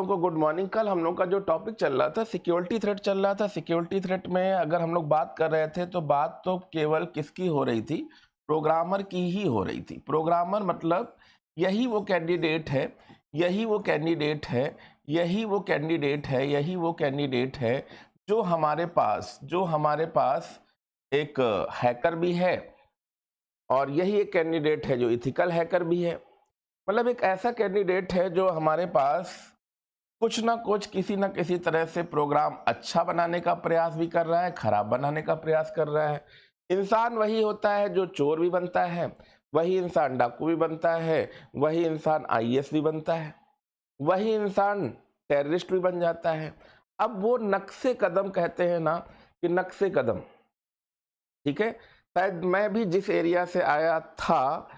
को good morning. कल हम लोग का जो टॉपिक चल रहा था सिक्योरिटी थ्रेट चल रहा था। सिक्योरिटी थ्रेट में अगर हम लोग बात कर रहे थे तो बात तो केवल किसकी हो रही थी? प्रोग्रामर की ही हो रही थी। प्रोग्रामर मतलब यही वो कैंडिडेट है, यही वो कैंडिडेट है, यही वो कैंडिडेट है, यही वो कैंडिडेट है जो हमारे पास एक हैकर भी है और यही एक कैंडिडेट है जो इथिकल हैकर भी है। मतलब एक ऐसा कैंडिडेट है जो हमारे पास कुछ ना कुछ किसी ना किसी तरह से प्रोग्राम अच्छा बनाने का प्रयास भी कर रहा है, खराब बनाने का प्रयास कर रहा है। इंसान वही होता है जो चोर भी बनता है, वही इंसान डाकू भी बनता है, वही इंसान आईएएस भी बनता है, वही इंसान टेररिस्ट भी बन जाता है। अब वो नक्शे कदम कहते हैं ना कि नक्शे कदम, ठीक है। शायद मैं भी जिस एरिया से आया था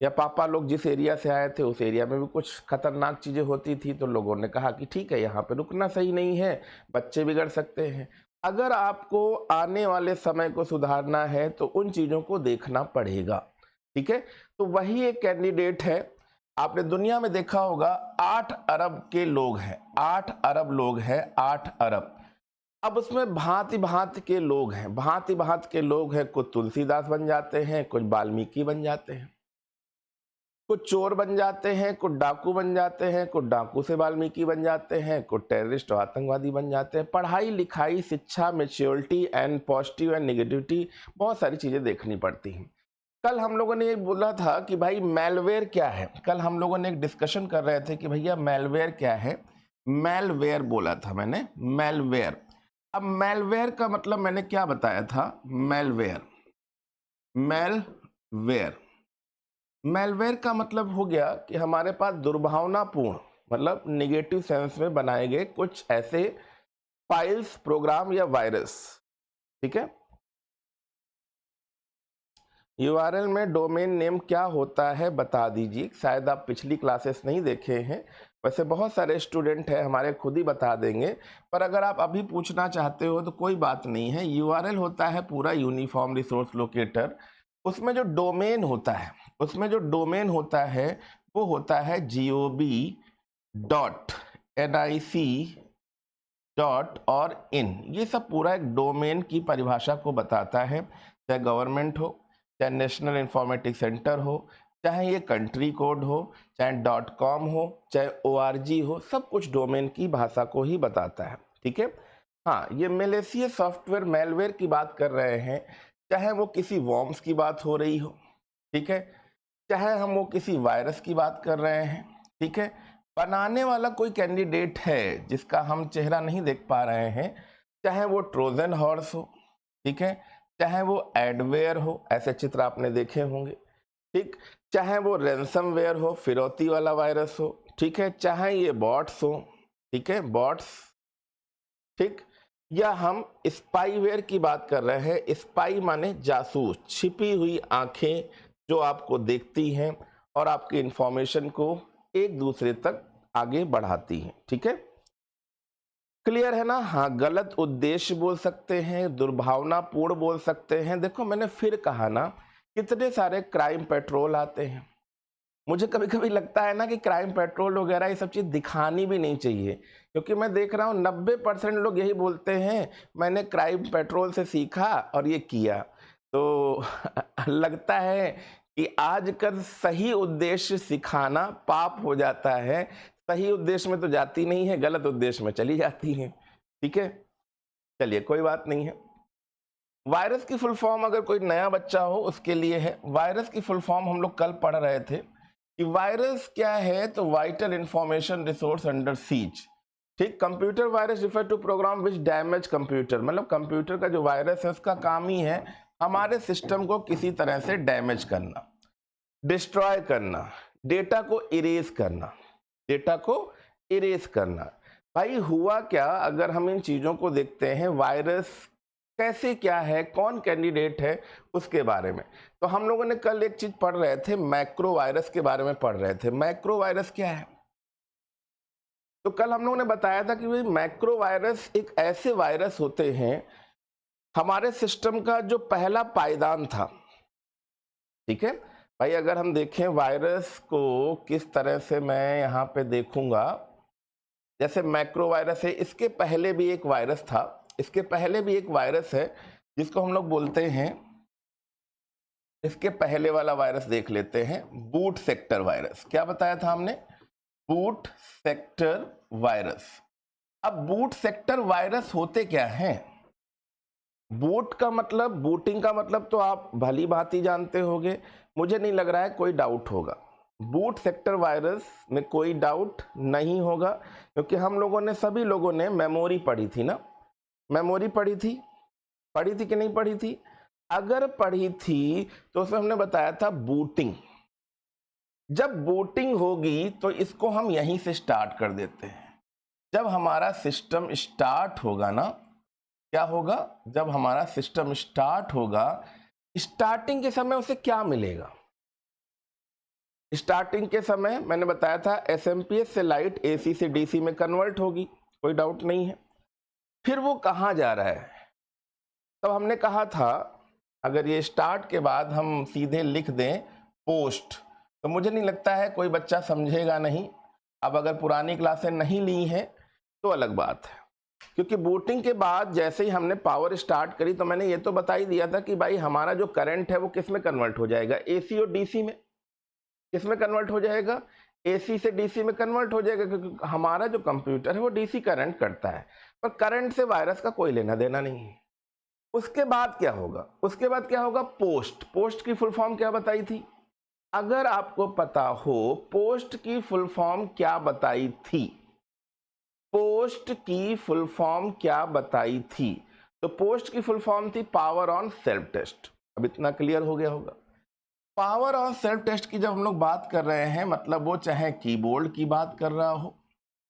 या पापा लोग जिस एरिया से आए थे उस एरिया में भी कुछ खतरनाक चीजें होती थी, तो लोगों ने कहा कि ठीक है यहाँ पे रुकना सही नहीं है, बच्चे बिगड़ सकते हैं। अगर आपको आने वाले समय को सुधारना है तो उन चीजों को देखना पड़ेगा, ठीक है। तो वही एक कैंडिडेट है। आपने दुनिया में देखा होगा 8 अरब के लोग हैं, 8 अरब लोग हैं, 8 अरब। अब उसमें भांति भांति के लोग हैं, भांति भांति के लोग हैं। कुछ तुलसीदास बन जाते हैं, कुछ वाल्मीकि बन जाते हैं, कुछ चोर बन जाते हैं, कुछ डाकू बन जाते हैं, कुछ डाकू से वाल्मीकि बन जाते हैं, कुछ टेररिस्ट और आतंकवादी बन जाते हैं। पढ़ाई लिखाई, शिक्षा, maturity and positive and negativity, बहुत सारी चीजें देखनी पड़ती हैं। कल हम लोगों ने ये बोला था कि भाई मेलवेयर क्या है। कल हम लोगों ने एक डिस्कशन कर रहे थे कि भैया मेलवेयर क्या है। मेलवेयर बोला था मैंने, मेलवेयर। अब मेलवेयर का मतलब मैंने क्या बताया था? मेलवेयर, मेलवेयर, मेलवेयर का मतलब हो गया कि हमारे पास दुर्भावनापूर्ण, मतलब निगेटिव सेंस में बनाए गए कुछ ऐसे फाइल्स, प्रोग्राम या वायरस, ठीक है। यूआरएल में डोमेन नेम क्या होता है बता दीजिए। शायद आप पिछली क्लासेस नहीं देखे हैं, वैसे बहुत सारे स्टूडेंट हैं हमारे, खुद ही बता देंगे। पर अगर आप अभी पूछना चाहते हो तो कोई बात नहीं है। यूआरएल होता है पूरा यूनिफॉर्म रिसोर्स लोकेटर। उसमें जो डोमेन होता है, उसमें जो डोमेन होता है वो होता है gob.nic और इन। ये सब पूरा एक डोमेन की परिभाषा को बताता है। चाहे गवर्नमेंट हो, चाहे नेशनल इंफॉर्मेटिक्स सेंटर हो, चाहे ये कंट्री कोड हो, चाहे .com हो, चाहे org हो, सब कुछ डोमेन की भाषा को ही बताता है, ठीक है। हाँ, ये मैलिशियस सॉफ्टवेयर मेलवेयर की बात कर रहे हैं, चाहे वो किसी वॉर्म्स की बात हो रही हो, ठीक है, चाहे हम वो किसी वायरस की बात कर रहे हैं, ठीक है। बनाने वाला कोई कैंडिडेट है जिसका हम चेहरा नहीं देख पा रहे हैं, चाहे वो ट्रोजन हॉर्स हो, ठीक है, चाहे वो एडवेयर हो, ऐसे चित्र आपने देखे होंगे, ठीक, चाहे वो रैंसमवेयर हो, फिरौती वाला वायरस हो, ठीक है, चाहे ये बॉट्स हो, ठीक है, बॉट्स, ठीक, या हम स्पाईवेयर की बात कर रहे हैं। स्पाई माने जासूस, छिपी हुई आंखें जो आपको देखती हैं और आपकी इंफॉर्मेशन को एक दूसरे तक आगे बढ़ाती हैं, ठीक है। क्लियर है ना? हाँ, गलत उद्देश्य बोल सकते हैं, दुर्भावनापूर्ण बोल सकते हैं। देखो मैंने फिर कहा ना, कितने सारे क्राइम पेट्रोल आते हैं। मुझे कभी कभी लगता है ना कि क्राइम पेट्रोल वगैरह ये सब चीज दिखानी भी नहीं चाहिए, क्योंकि मैं देख रहा हूँ 90% लोग यही बोलते हैं मैंने क्राइम पेट्रोल से सीखा और ये किया। तो लगता है कि आजकल सही उद्देश्य सिखाना पाप हो जाता है। सही उद्देश्य में तो जाती नहीं है, गलत उद्देश्य में चली जाती है, ठीक है। चलिए कोई बात नहीं है। वायरस की फुल फॉर्म अगर कोई नया बच्चा हो उसके लिए है। वायरस की फुल फॉर्म हम लोग कल पढ़ रहे थे कि वायरस क्या है, तो vital information resource under seize, ठीक। Computer virus refer to program which damage computer, मतलब कंप्यूटर का जो वायरस है उसका काम ही है हमारे सिस्टम को किसी तरह से डैमेज करना, डिस्ट्रॉय करना, डेटा को इरेज करना, डेटा को इरेज करना। भाई हुआ क्या, अगर हम इन चीजों को देखते हैं, वायरस कैसे क्या है, कौन कैंडिडेट है, उसके बारे में। तो हम लोगों ने कल एक चीज पढ़ रहे थे, मैक्रो वायरस के बारे में पढ़ रहे थे। मैक्रो वायरस क्या है? तो कल हम लोगों ने बताया था कि भाई मैक्रो वायरस एक ऐसे वायरस होते हैं हमारे सिस्टम का जो पहला पायदान था, ठीक है। भाई अगर हम देखें वायरस को किस तरह से, मैं यहाँ पे देखूंगा, जैसे मैक्रो वायरस है, इसके पहले भी एक वायरस था, इसके पहले भी एक वायरस है जिसको हम लोग बोलते हैं, इसके पहले वाला वायरस देख लेते हैं, बूट सेक्टर वायरस। क्या बताया था हमने? Boot sector virus. अब बूट सेक्टर वायरस होते क्या हैं? बूट का मतलब, बूटिंग का मतलब तो आप भली भांति जानते होंगे, मुझे नहीं लग रहा है कोई डाउट होगा। बूट सेक्टर वायरस में कोई डाउट नहीं होगा, क्योंकि हम लोगों ने, सभी लोगों ने मेमोरी पढ़ी थी ना, मेमोरी पढ़ी थी कि नहीं पढ़ी थी? अगर पढ़ी थी तो उसमें हमने बताया था बूटिंग। जब बूटिंग होगी तो इसको हम यहीं से स्टार्ट कर देते हैं। जब हमारा सिस्टम स्टार्ट होगा ना, क्या होगा? जब हमारा सिस्टम स्टार्ट होगा, स्टार्टिंग के समय उसे क्या मिलेगा? स्टार्टिंग के समय मैंने बताया था एसएमपीएस से लाइट एसी से डीसी में कन्वर्ट होगी, कोई डाउट नहीं है। फिर वो कहाँ जा रहा है? तब हमने कहा था अगर ये स्टार्ट के बाद हम सीधे लिख दें पोस्ट, तो मुझे नहीं लगता है कोई बच्चा समझेगा नहीं। अब अगर पुरानी क्लासें नहीं ली हैं तो अलग बात है, क्योंकि बूटिंग के बाद जैसे ही हमने पावर स्टार्ट करी तो मैंने ये तो बता ही दिया था कि भाई हमारा जो करंट है वो किस में कन्वर्ट हो जाएगा? एसी और डीसी में। किस में कन्वर्ट हो जाएगा? एसी से डीसी में कन्वर्ट हो जाएगा, क्योंकि हमारा जो कंप्यूटर है वो डीसी करंट करता है, पर करंट से वायरस का कोई लेना देना नहीं है। उसके बाद क्या होगा? उसके बाद क्या होगा? पोस्ट। पोस्ट की फुल फॉर्म क्या बताई थी? अगर आपको पता हो पोस्ट की फुल फॉर्म क्या बताई थी, पोस्ट की फुल फॉर्म क्या बताई थी, तो पोस्ट की फुल फॉर्म थी पावर ऑन सेल्फ टेस्ट। अब इतना क्लियर हो गया होगा। पावर ऑन सेल्फ टेस्ट की जब हम लोग बात कर रहे हैं, मतलब वो चाहे कीबोर्ड की बात कर रहा हो,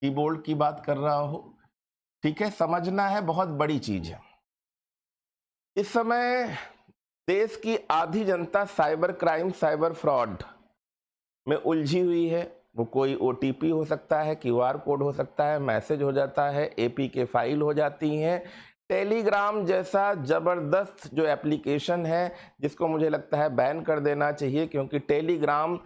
कीबोर्ड की बात कर रहा हो, ठीक है, समझना है, बहुत बड़ी चीज है। इस समय देश की आधी जनता साइबर क्राइम, साइबर फ्रॉड में उलझी हुई है। वो कोई ओटीपी हो सकता है, क्यूआर कोड हो सकता है, मैसेज हो जाता है, एपीके फाइल हो जाती हैं। टेलीग्राम जैसा जबरदस्त जो एप्लीकेशन है, जिसको मुझे लगता है बैन कर देना चाहिए, क्योंकि टेलीग्राम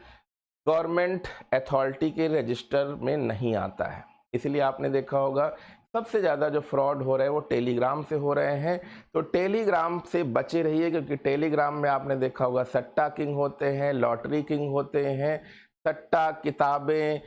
गवर्नमेंट अथॉरिटी के रजिस्टर में नहीं आता है। इसलिए आपने देखा होगा सबसे ज़्यादा जो फ्रॉड हो रहे हैं वो टेलीग्राम से हो रहे हैं। तो टेलीग्राम से बचे रहिए, क्योंकि टेलीग्राम में आपने देखा होगा सट्टा किंग होते हैं, लॉटरी किंग होते हैं, सट्टा, किताबें,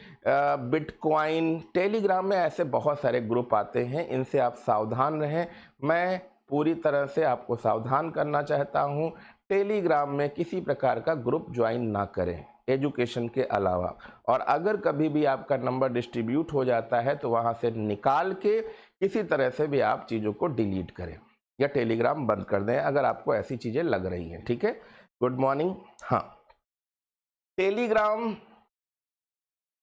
बिटकॉइन। टेलीग्राम में ऐसे बहुत सारे ग्रुप आते हैं, इनसे आप सावधान रहें। मैं पूरी तरह से आपको सावधान करना चाहता हूँ, टेलीग्राम में किसी प्रकार का ग्रुप ज्वाइन ना करें एजुकेशन के अलावा। और अगर कभी भी आपका नंबर डिस्ट्रीब्यूट हो जाता है तो वहाँ से निकाल के किसी तरह से भी आप चीज़ों को डिलीट करें या टेलीग्राम बंद कर दें अगर आपको ऐसी चीज़ें लग रही हैं, ठीक है। Good morning. हाँ, टेलीग्राम,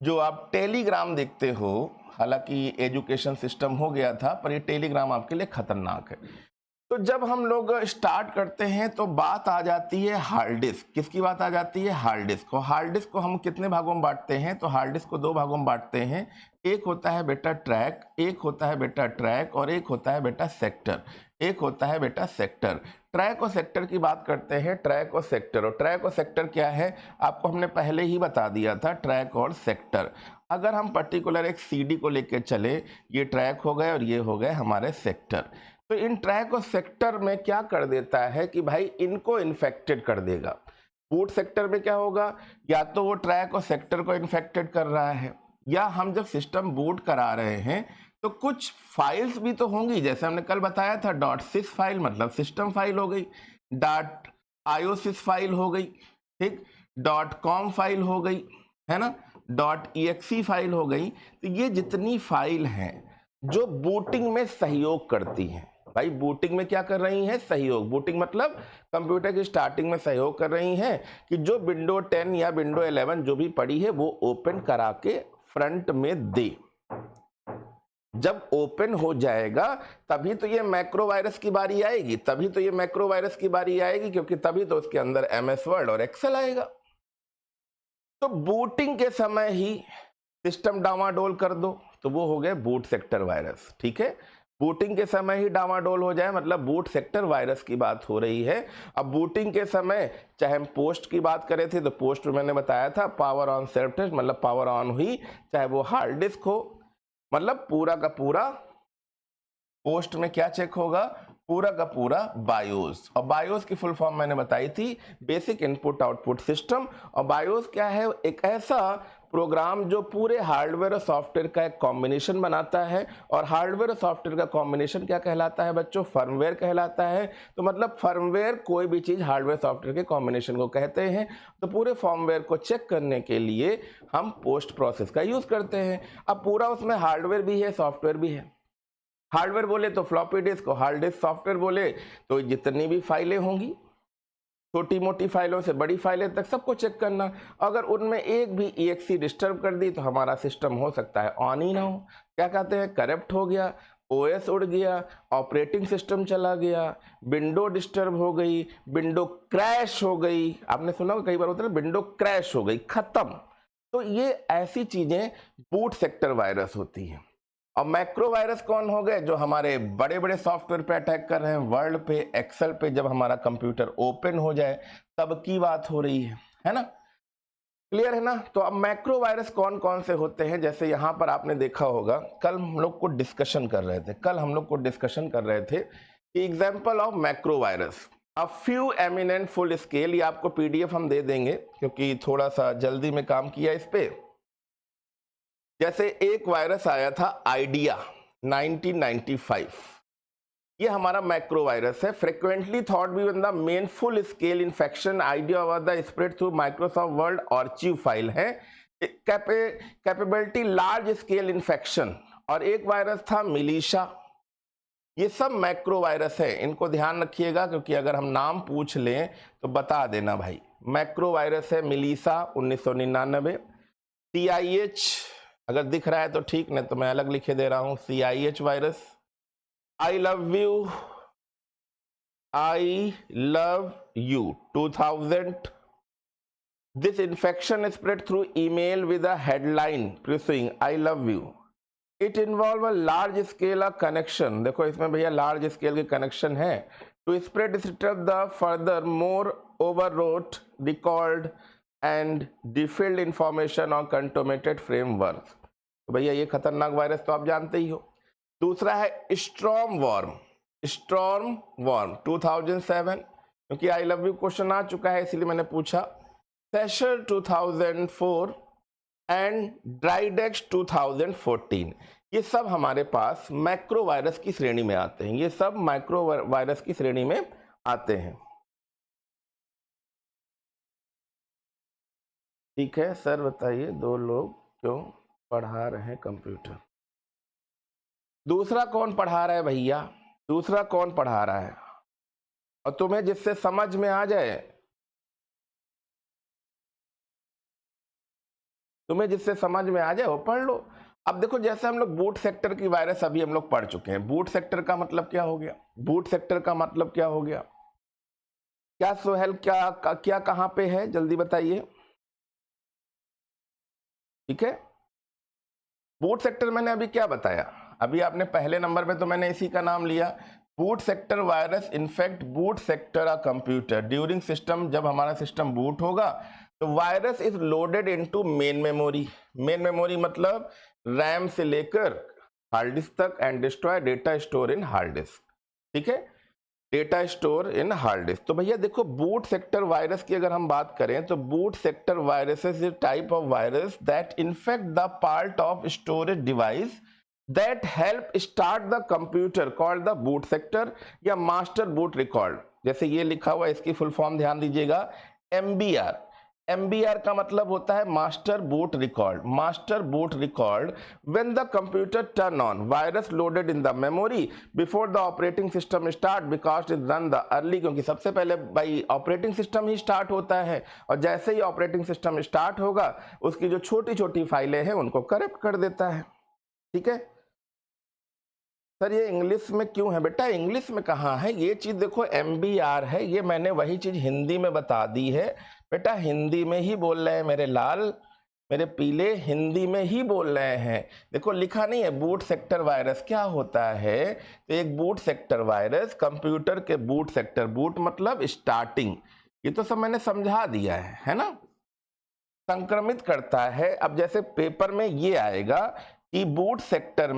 जो आप टेलीग्राम देखते हो, हालांकि एजुकेशन सिस्टम हो गया था, पर ये टेलीग्राम आपके लिए खतरनाक है। तो जब हम लोग स्टार्ट करते हैं तो बात आ जाती है हार्ड डिस्क। किसकी बात आ जाती है? Hard disk. और हार्ड डिस्क को हम कितने भागों में बांटते हैं? तो हार्ड डिस्क को दो भागों में बांटते हैं। एक होता है बेटा ट्रैक, एक होता है बेटा ट्रैक, और एक होता है बेटा सेक्टर। एक होता है बेटा सेक्टर। ट्रैक और सेक्टर की बात करते हैं, ट्रैक और सेक्टर। और ट्रैक और सेक्टर क्या है आपको हमने पहले ही बता दिया था, ट्रैक और सेक्टर। अगर हम पर्टिकुलर एक सीडी को लेकर चले, ये ट्रैक हो गए और ये हो गए हमारे सेक्टर। तो इन ट्रैक और सेक्टर में क्या कर देता है कि भाई इनको इन्फेक्टेड कर देगा। बूट सेक्टर में क्या होगा? या तो वो ट्रैक और सेक्टर को इन्फेक्टेड कर रहा है, या हम जब सिस्टम बूट करा रहे हैं तो कुछ फाइल्स भी तो होंगी, जैसे हमने कल बताया था .sys फाइल मतलब सिस्टम फाइल हो गई, .iosys फाइल हो गई, ठीक, .com फाइल हो गई, है ना, .exe फाइल हो गई। तो ये जितनी फाइल हैं जो बूटिंग में सहयोग करती हैं, भाई बूटिंग में क्या कर रही हैं? सहयोग। बूटिंग मतलब कंप्यूटर की स्टार्टिंग में सहयोग कर रही हैं कि जो विंडो 10 या विंडो 11 जो भी पड़ी है वो ओपन करा के फ्रंट में दे। जब ओपन हो जाएगा तभी तो ये मैक्रो वायरस की बारी आएगी, तभी तो ये मैक्रो वायरस की बारी आएगी, क्योंकि तभी तो उसके अंदर MS वर्ड और एक्सेल आएगा। तो बूटिंग के समय ही सिस्टम डामाडोल कर दो तो वो हो गए बूट सेक्टर वायरस, ठीक है। बूटिंग के समय ही डामाडोल हो जाए मतलब बूट सेक्टर वायरस की बात हो रही है। अब बूटिंग के समय चाहे हम पोस्ट की बात करें थे तो पोस्ट में मैंने बताया था पावर ऑन सेल्फ टेस्ट मतलब पावर ऑन हुई, चाहे वो हार्ड डिस्क हो, मतलब पूरा का पूरा पोस्ट में क्या चेक होगा, पूरा का पूरा बायोस। और बायोस की फुल फॉर्म मैंने बताई थी, बेसिक इनपुट आउटपुट सिस्टम। और बायोस क्या है, एक ऐसा प्रोग्राम जो पूरे हार्डवेयर और सॉफ्टवेयर का एक कॉम्बिनेशन बनाता है। और हार्डवेयर और सॉफ्टवेयर का कॉम्बिनेशन क्या कहलाता है बच्चों, फर्मवेयर कहलाता है। तो मतलब फर्मवेयर कोई भी चीज हार्डवेयर सॉफ्टवेयर के कॉम्बिनेशन को कहते हैं। तो पूरे फर्मवेयर को चेक करने के लिए हम पोस्ट प्रोसेस का यूज करते हैं। अब पूरा उसमें हार्डवेयर भी है, सॉफ्टवेयर भी है। हार्डवेयर बोले तो floppy disk, hard disk. Software बोले तो जितनी भी फाइलें होंगी, छोटी मोटी फाइलों से बड़ी फाइलें तक, सबको चेक करना। अगर उनमें एक भी EXE डिस्टर्ब कर दी तो हमारा सिस्टम हो सकता है ऑन ही ना हो, क्या कहते हैं, करप्ट हो गया, OS उड़ गया, ऑपरेटिंग सिस्टम चला गया, विंडो डिस्टर्ब हो गई, विंडो क्रैश हो गई। आपने सुना होगा कई बार होता है विंडो क्रैश हो गई, खत्म। तो ये ऐसी चीजें बूट सेक्टर वायरस होती हैं। और मैक्रो वायरस कौन हो गए, जो हमारे बड़े बड़े सॉफ्टवेयर पे अटैक कर रहे हैं, वर्ड पे, एक्सेल पे। जब हमारा कंप्यूटर ओपन हो जाए तब की बात हो रही है ना, क्लियर है ना। तो अब मैक्रो वायरस कौन कौन से होते हैं, जैसे यहां पर आपने देखा होगा, कल हम लोग को डिस्कशन कर रहे थे कि example of macro virus, a few eminent full scale. ये आपको PDF हम दे देंगे क्योंकि थोड़ा सा जल्दी में काम किया इस पे। जैसे एक वायरस आया था आइडिया 1995, ये हमारा मैक्रो वायरस है। Frequently thought be one the main full scale infection, idea was the spread through Microsoft Word archive file है, कैपेबिलिटी लार्ज स्केल इन्फेक्शन। और एक वायरस था मिलिशा। ये सब मैक्रो वायरस है, इनको ध्यान रखिएगा क्योंकि अगर हम नाम पूछ लें तो बता देना भाई। मैक्रो वायरस है मिलिशा 1999। CIH अगर दिख रहा है तो ठीक, नहीं तो मैं अलग लिखे दे रहा हूं, CIH virus. I love you 2000। This infection spread through email with a headline pressing I love you. It involve a large scale connection, देखो इसमें भैया लार्ज स्केल के कनेक्शन है। To spread the further more overwrote record and defiled information on contaminated framework. तो भैया ये खतरनाक virus तो आप जानते ही हो। दूसरा है स्टॉर्म वॉर्म 2007, क्योंकि आई लव यू क्वेश्चन आ चुका है इसलिए मैंने पूछा। सेशर 2004 एंड ड्राइडेक्स 2014, ये सब हमारे पास मैक्रो वायरस की श्रेणी में आते हैं। ये सब माइक्रो वायरस की श्रेणी में आते हैं। ठीक है सर, बताइए 2 लोग क्यों पढ़ा रहे हैं कंप्यूटर। दूसरा कौन पढ़ा रहा है भैया, दूसरा कौन पढ़ा रहा है, और तुम्हें जिससे समझ में आ जाए, वो पढ़ लो। अब देखो जैसे हम लोग बूट सेक्टर की वायरस अभी हम लोग पढ़ चुके हैं। बूट सेक्टर का मतलब क्या हो गया, क्या सोहेल, क्या कहां पे है, जल्दी बताइए। ठीक है, बूट सेक्टर मैंने अभी क्या बताया, अभी आपने पहले नंबर पे तो मैंने इसी का नाम लिया, boot sector virus infect boot sector a computer during system. जब हमारा सिस्टम बूट होगा तो virus is loaded into main memory मतलब रैम से लेकर हार्ड डिस्क तक, and destroy data store in hard disk. ठीक है, data store in hard disk. तो भैया देखो बूट सेक्टर वायरस की अगर हम बात करें तो boot sector virus is type of virus that infect the part of storage device that help start the computer called the boot sector या मास्टर बूट रिकॉर्ड। जैसे ये लिखा हुआ, इसकी फुल फॉर्म ध्यान दीजिएगा, MBR का मतलब होता है master boot record when the computer turn on virus loaded in the memory before the operating system start because it run the early. क्योंकि सबसे पहले भाई ऑपरेटिंग सिस्टम ही स्टार्ट होता है, और जैसे ही ऑपरेटिंग सिस्टम स्टार्ट होगा उसकी जो छोटी छोटी फाइलें हैं उनको करप्ट कर देता है। ठीक है सर, ये इंग्लिश में क्यों है बेटा, इंग्लिश में कहाँ है ये चीज, देखो MBR है, ये मैंने वही चीज हिंदी में बता दी है बेटा, हिंदी में ही बोल रहे हैं मेरे लाल, मेरे पीले, हिंदी में ही बोल रहे हैं। देखो लिखा नहीं है बूट सेक्टर वायरस क्या होता है। तो एक बूट सेक्टर वायरस कंप्यूटर के बूट सेक्टर, बूट मतलब स्टार्टिंग, ये तो सब मैंने समझा दिया है ना, संक्रमित करता है। अब जैसे पेपर में ये आएगा कि बूट सेक्टर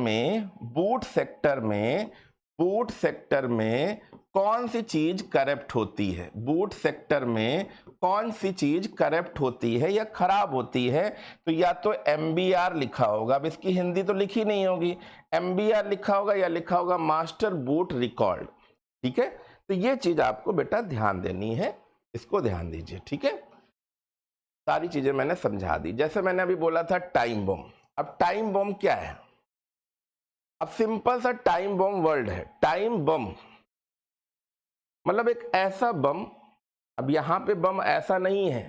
में कौन सी चीज करप्ट होती है, बूट सेक्टर में कौन सी चीज करप्ट होती है या खराब होती है। तो या तो MBR लिखा होगा, अब इसकी हिंदी तो लिखी नहीं होगी, MBR लिखा होगा या लिखा होगा मास्टर बूट रिकॉर्ड। ठीक है, तो ये चीज आपको बेटा ध्यान देनी है, इसको ध्यान दीजिए। ठीक है, सारी चीजें मैंने समझा दी। जैसे मैंने अभी बोला था टाइम बम, अब टाइम बम क्या है, अब सिंपल सा टाइम बम वर्ड है। टाइम बम मतलब एक ऐसा बम, अब यहां पे बम ऐसा नहीं है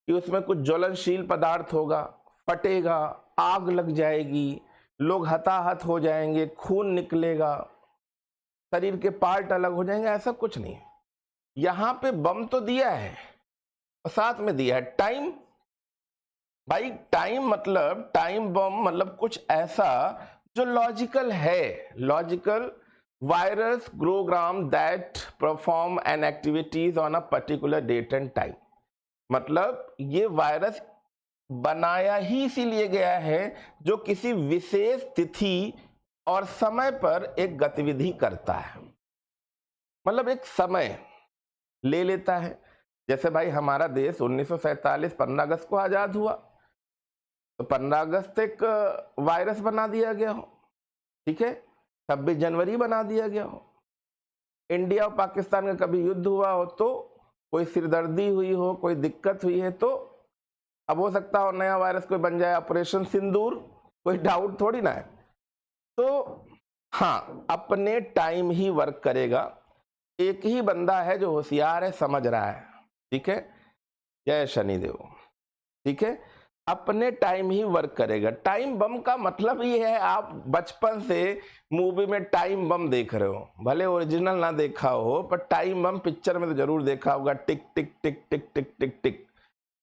कि उसमें कुछ ज्वलनशील पदार्थ होगा, फटेगा, आग लग जाएगी, लोग हताहत हो जाएंगे, खून निकलेगा, शरीर के पार्ट अलग हो जाएंगे, ऐसा कुछ नहीं। यहां पे बम तो दिया है और साथ में दिया है टाइम। भाई टाइम मतलब, टाइम बम मतलब कुछ ऐसा जो लॉजिकल है, logical virus program that perform an activities on a particular date and time. मतलब ये वायरस बनाया ही इसीलिए गया है जो किसी विशेष तिथि और समय पर एक गतिविधि करता है, मतलब एक समय ले लेता है। जैसे भाई हमारा देश 1947 15 अगस्त को आजाद हुआ, तो 15 अगस्त एक वायरस बना दिया गया हो, ठीक है, 26 जनवरी बना दिया गया हो। इंडिया और पाकिस्तान का कभी युद्ध हुआ हो तो कोई सिरदर्दी हुई हो, कोई दिक्कत हुई है, तो अब हो सकता हो नया वायरस कोई बन जाए, ऑपरेशन सिंदूर, कोई डाउट थोड़ी ना है। तो हाँ, अपने टाइम ही वर्क करेगा। एक ही बंदा है जो होशियार है, समझ रहा है। ठीक है, जय शनिदेव। ठीक है, अपने टाइम ही वर्क करेगा। टाइम बम का मतलब ये है, आप बचपन से मूवी में टाइम बम देख रहे हो, भले ओरिजिनल ना देखा हो पर टाइम बम पिक्चर में तो जरूर देखा होगा, टिक टिक टिक टिक टिक टिक टिक,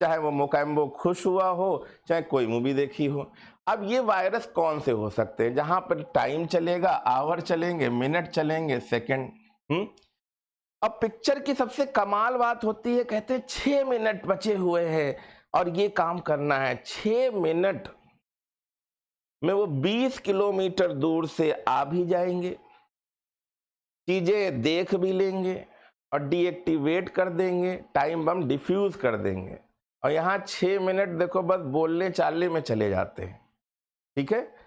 चाहे वो मोकैम्बो खुश हुआ हो, चाहे कोई मूवी देखी हो। अब ये वायरस कौन से हो सकते हैं जहां पर टाइम चलेगा, आवर चलेंगे, मिनट चलेंगे, सेकेंड। अब पिक्चर की सबसे कमाल बात होती है, कहते हैं 6 मिनट बचे हुए हैं और ये काम करना है। 6 मिनट में वो 20 किलोमीटर दूर से आ भी जाएंगे, चीजें देख भी लेंगे और डीएक्टिवेट कर देंगे, टाइम बम डिफ्यूज कर देंगे। और यहाँ 6 मिनट देखो बस बोलने चालने में चले जाते हैं। ठीक है,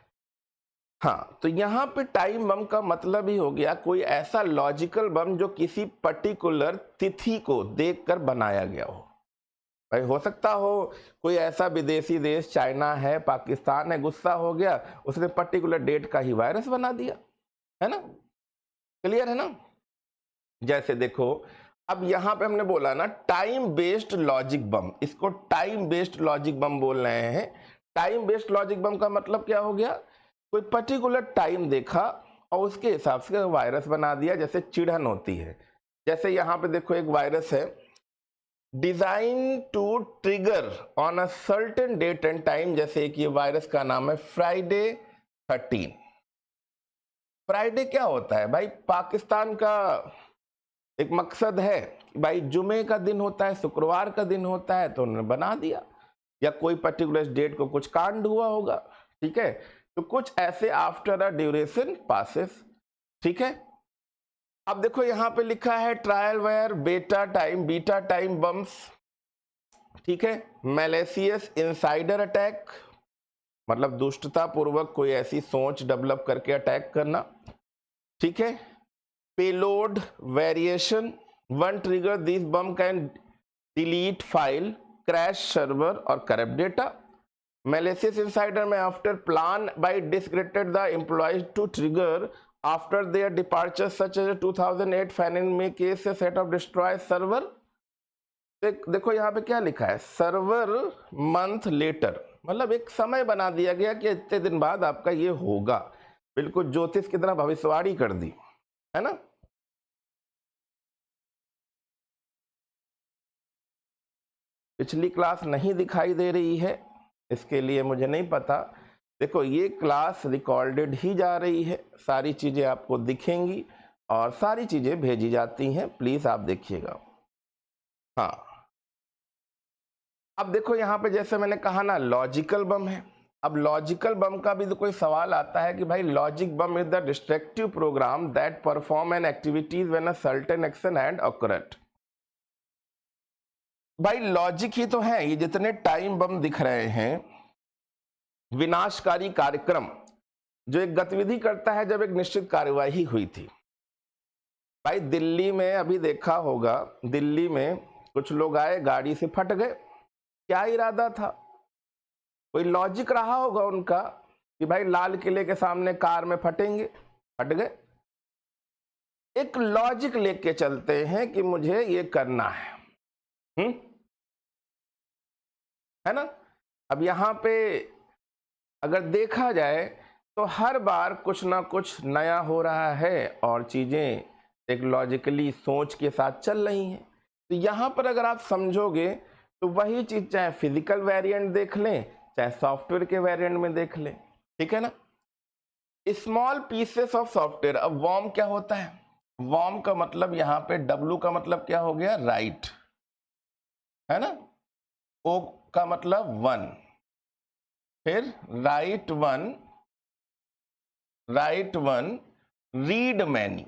हाँ, तो यहाँ पे टाइम बम का मतलब ही हो गया कोई ऐसा लॉजिकल बम जो किसी पर्टिकुलर तिथि को देखकर बनाया गया हो। भाई हो सकता हो कोई ऐसा विदेशी देश, चाइना है, पाकिस्तान है, गुस्सा हो गया, उसने पर्टिकुलर डेट का ही वायरस बना दिया, है ना, क्लियर है ना। जैसे देखो, अब यहां पे हमने बोला ना टाइम बेस्ड लॉजिक बम, इसको टाइम बेस्ड लॉजिक बम बोल रहे हैं। टाइम बेस्ड लॉजिक बम का मतलब क्या हो गया, कोई पर्टिकुलर टाइम देखा और उसके हिसाब से वायरस बना दिया, जैसे चिढ़न होती है। जैसे यहाँ पे देखो एक वायरस है, design to trigger on a certain date and time, जैसे कि वायरस का नाम है फ्राइडे 13। फ्राइडे क्या होता है भाई, पाकिस्तान का एक मकसद है कि भाई जुमे का दिन होता है, शुक्रवार का दिन होता है, तो उन्होंने बना दिया, या कोई पर्टिकुलर डेट को कुछ कांड हुआ होगा। ठीक है, तो कुछ ऐसे आफ्टर अ ड्यूरेशन पासेस। ठीक है, अब देखो यहां पे लिखा है trial wire beta time bombs. ठीक है, मैलेसियस इनसाइडर अटैक, मतलब दुष्टता पूर्वक कोई ऐसी सोच डेवलप करके अटैक करना। ठीक है, payload variation, one trigger this bomb can delete file, crash server और corrupt data. Malicious insider may after plan by discredited the employees to trigger after their departure, such as a 2008 Fannie case a set of destroy server। देखो यहाँ पे क्या लिखा है, server month later, मतलब एक समय बना दिया गया कि इतने दिन बाद आपका ये होगा, बिल्कुल ज्योतिष की तरह भविष्यवाणी कर दी, है ना। पिछली क्लास नहीं दिखाई दे रही है, इसके लिए मुझे नहीं पता। देखो ये क्लास रिकॉर्डेड ही जा रही है, सारी चीजें आपको दिखेंगी और सारी चीजें भेजी जाती हैं, प्लीज आप देखिएगा। हाँ, अब देखो यहाँ पे जैसे मैंने कहा ना लॉजिकल बम है, अब लॉजिकल बम का भी तो कोई सवाल आता है कि भाई logic bomb is the destructive program that perform an activities when a certain action had occurred. भाई लॉजिक ही तो है, ये जितने टाइम बम दिख रहे हैं, विनाशकारी कार्यक्रम जो एक गतिविधि करता है जब एक निश्चित कार्यवाही हुई थी। भाई दिल्ली में अभी देखा होगा, दिल्ली में कुछ लोग आए गाड़ी से फट गए, क्या इरादा था? कोई लॉजिक रहा होगा उनका कि भाई लाल किले के सामने कार में फटेंगे, फट गए। एक लॉजिक लेके चलते हैं कि मुझे ये करना है, है ना। अब यहां पे अगर देखा जाए तो हर बार कुछ ना कुछ नया हो रहा है और चीजें एक लॉजिकली सोच के साथ चल रही हैं। तो यहां पर अगर आप समझोगे तो वही चीज चाहे फिजिकल वेरिएंट देख लें चाहे सॉफ्टवेयर के वेरिएंट में देख लें, ठीक है ना। Small pieces of software. अब वॉर्म क्या होता है? वॉर्म का मतलब यहां पे डब्ल्यू का मतलब क्या हो गया? राइट, है ना। ओ का मतलब वन, फिर right one, right one, read many,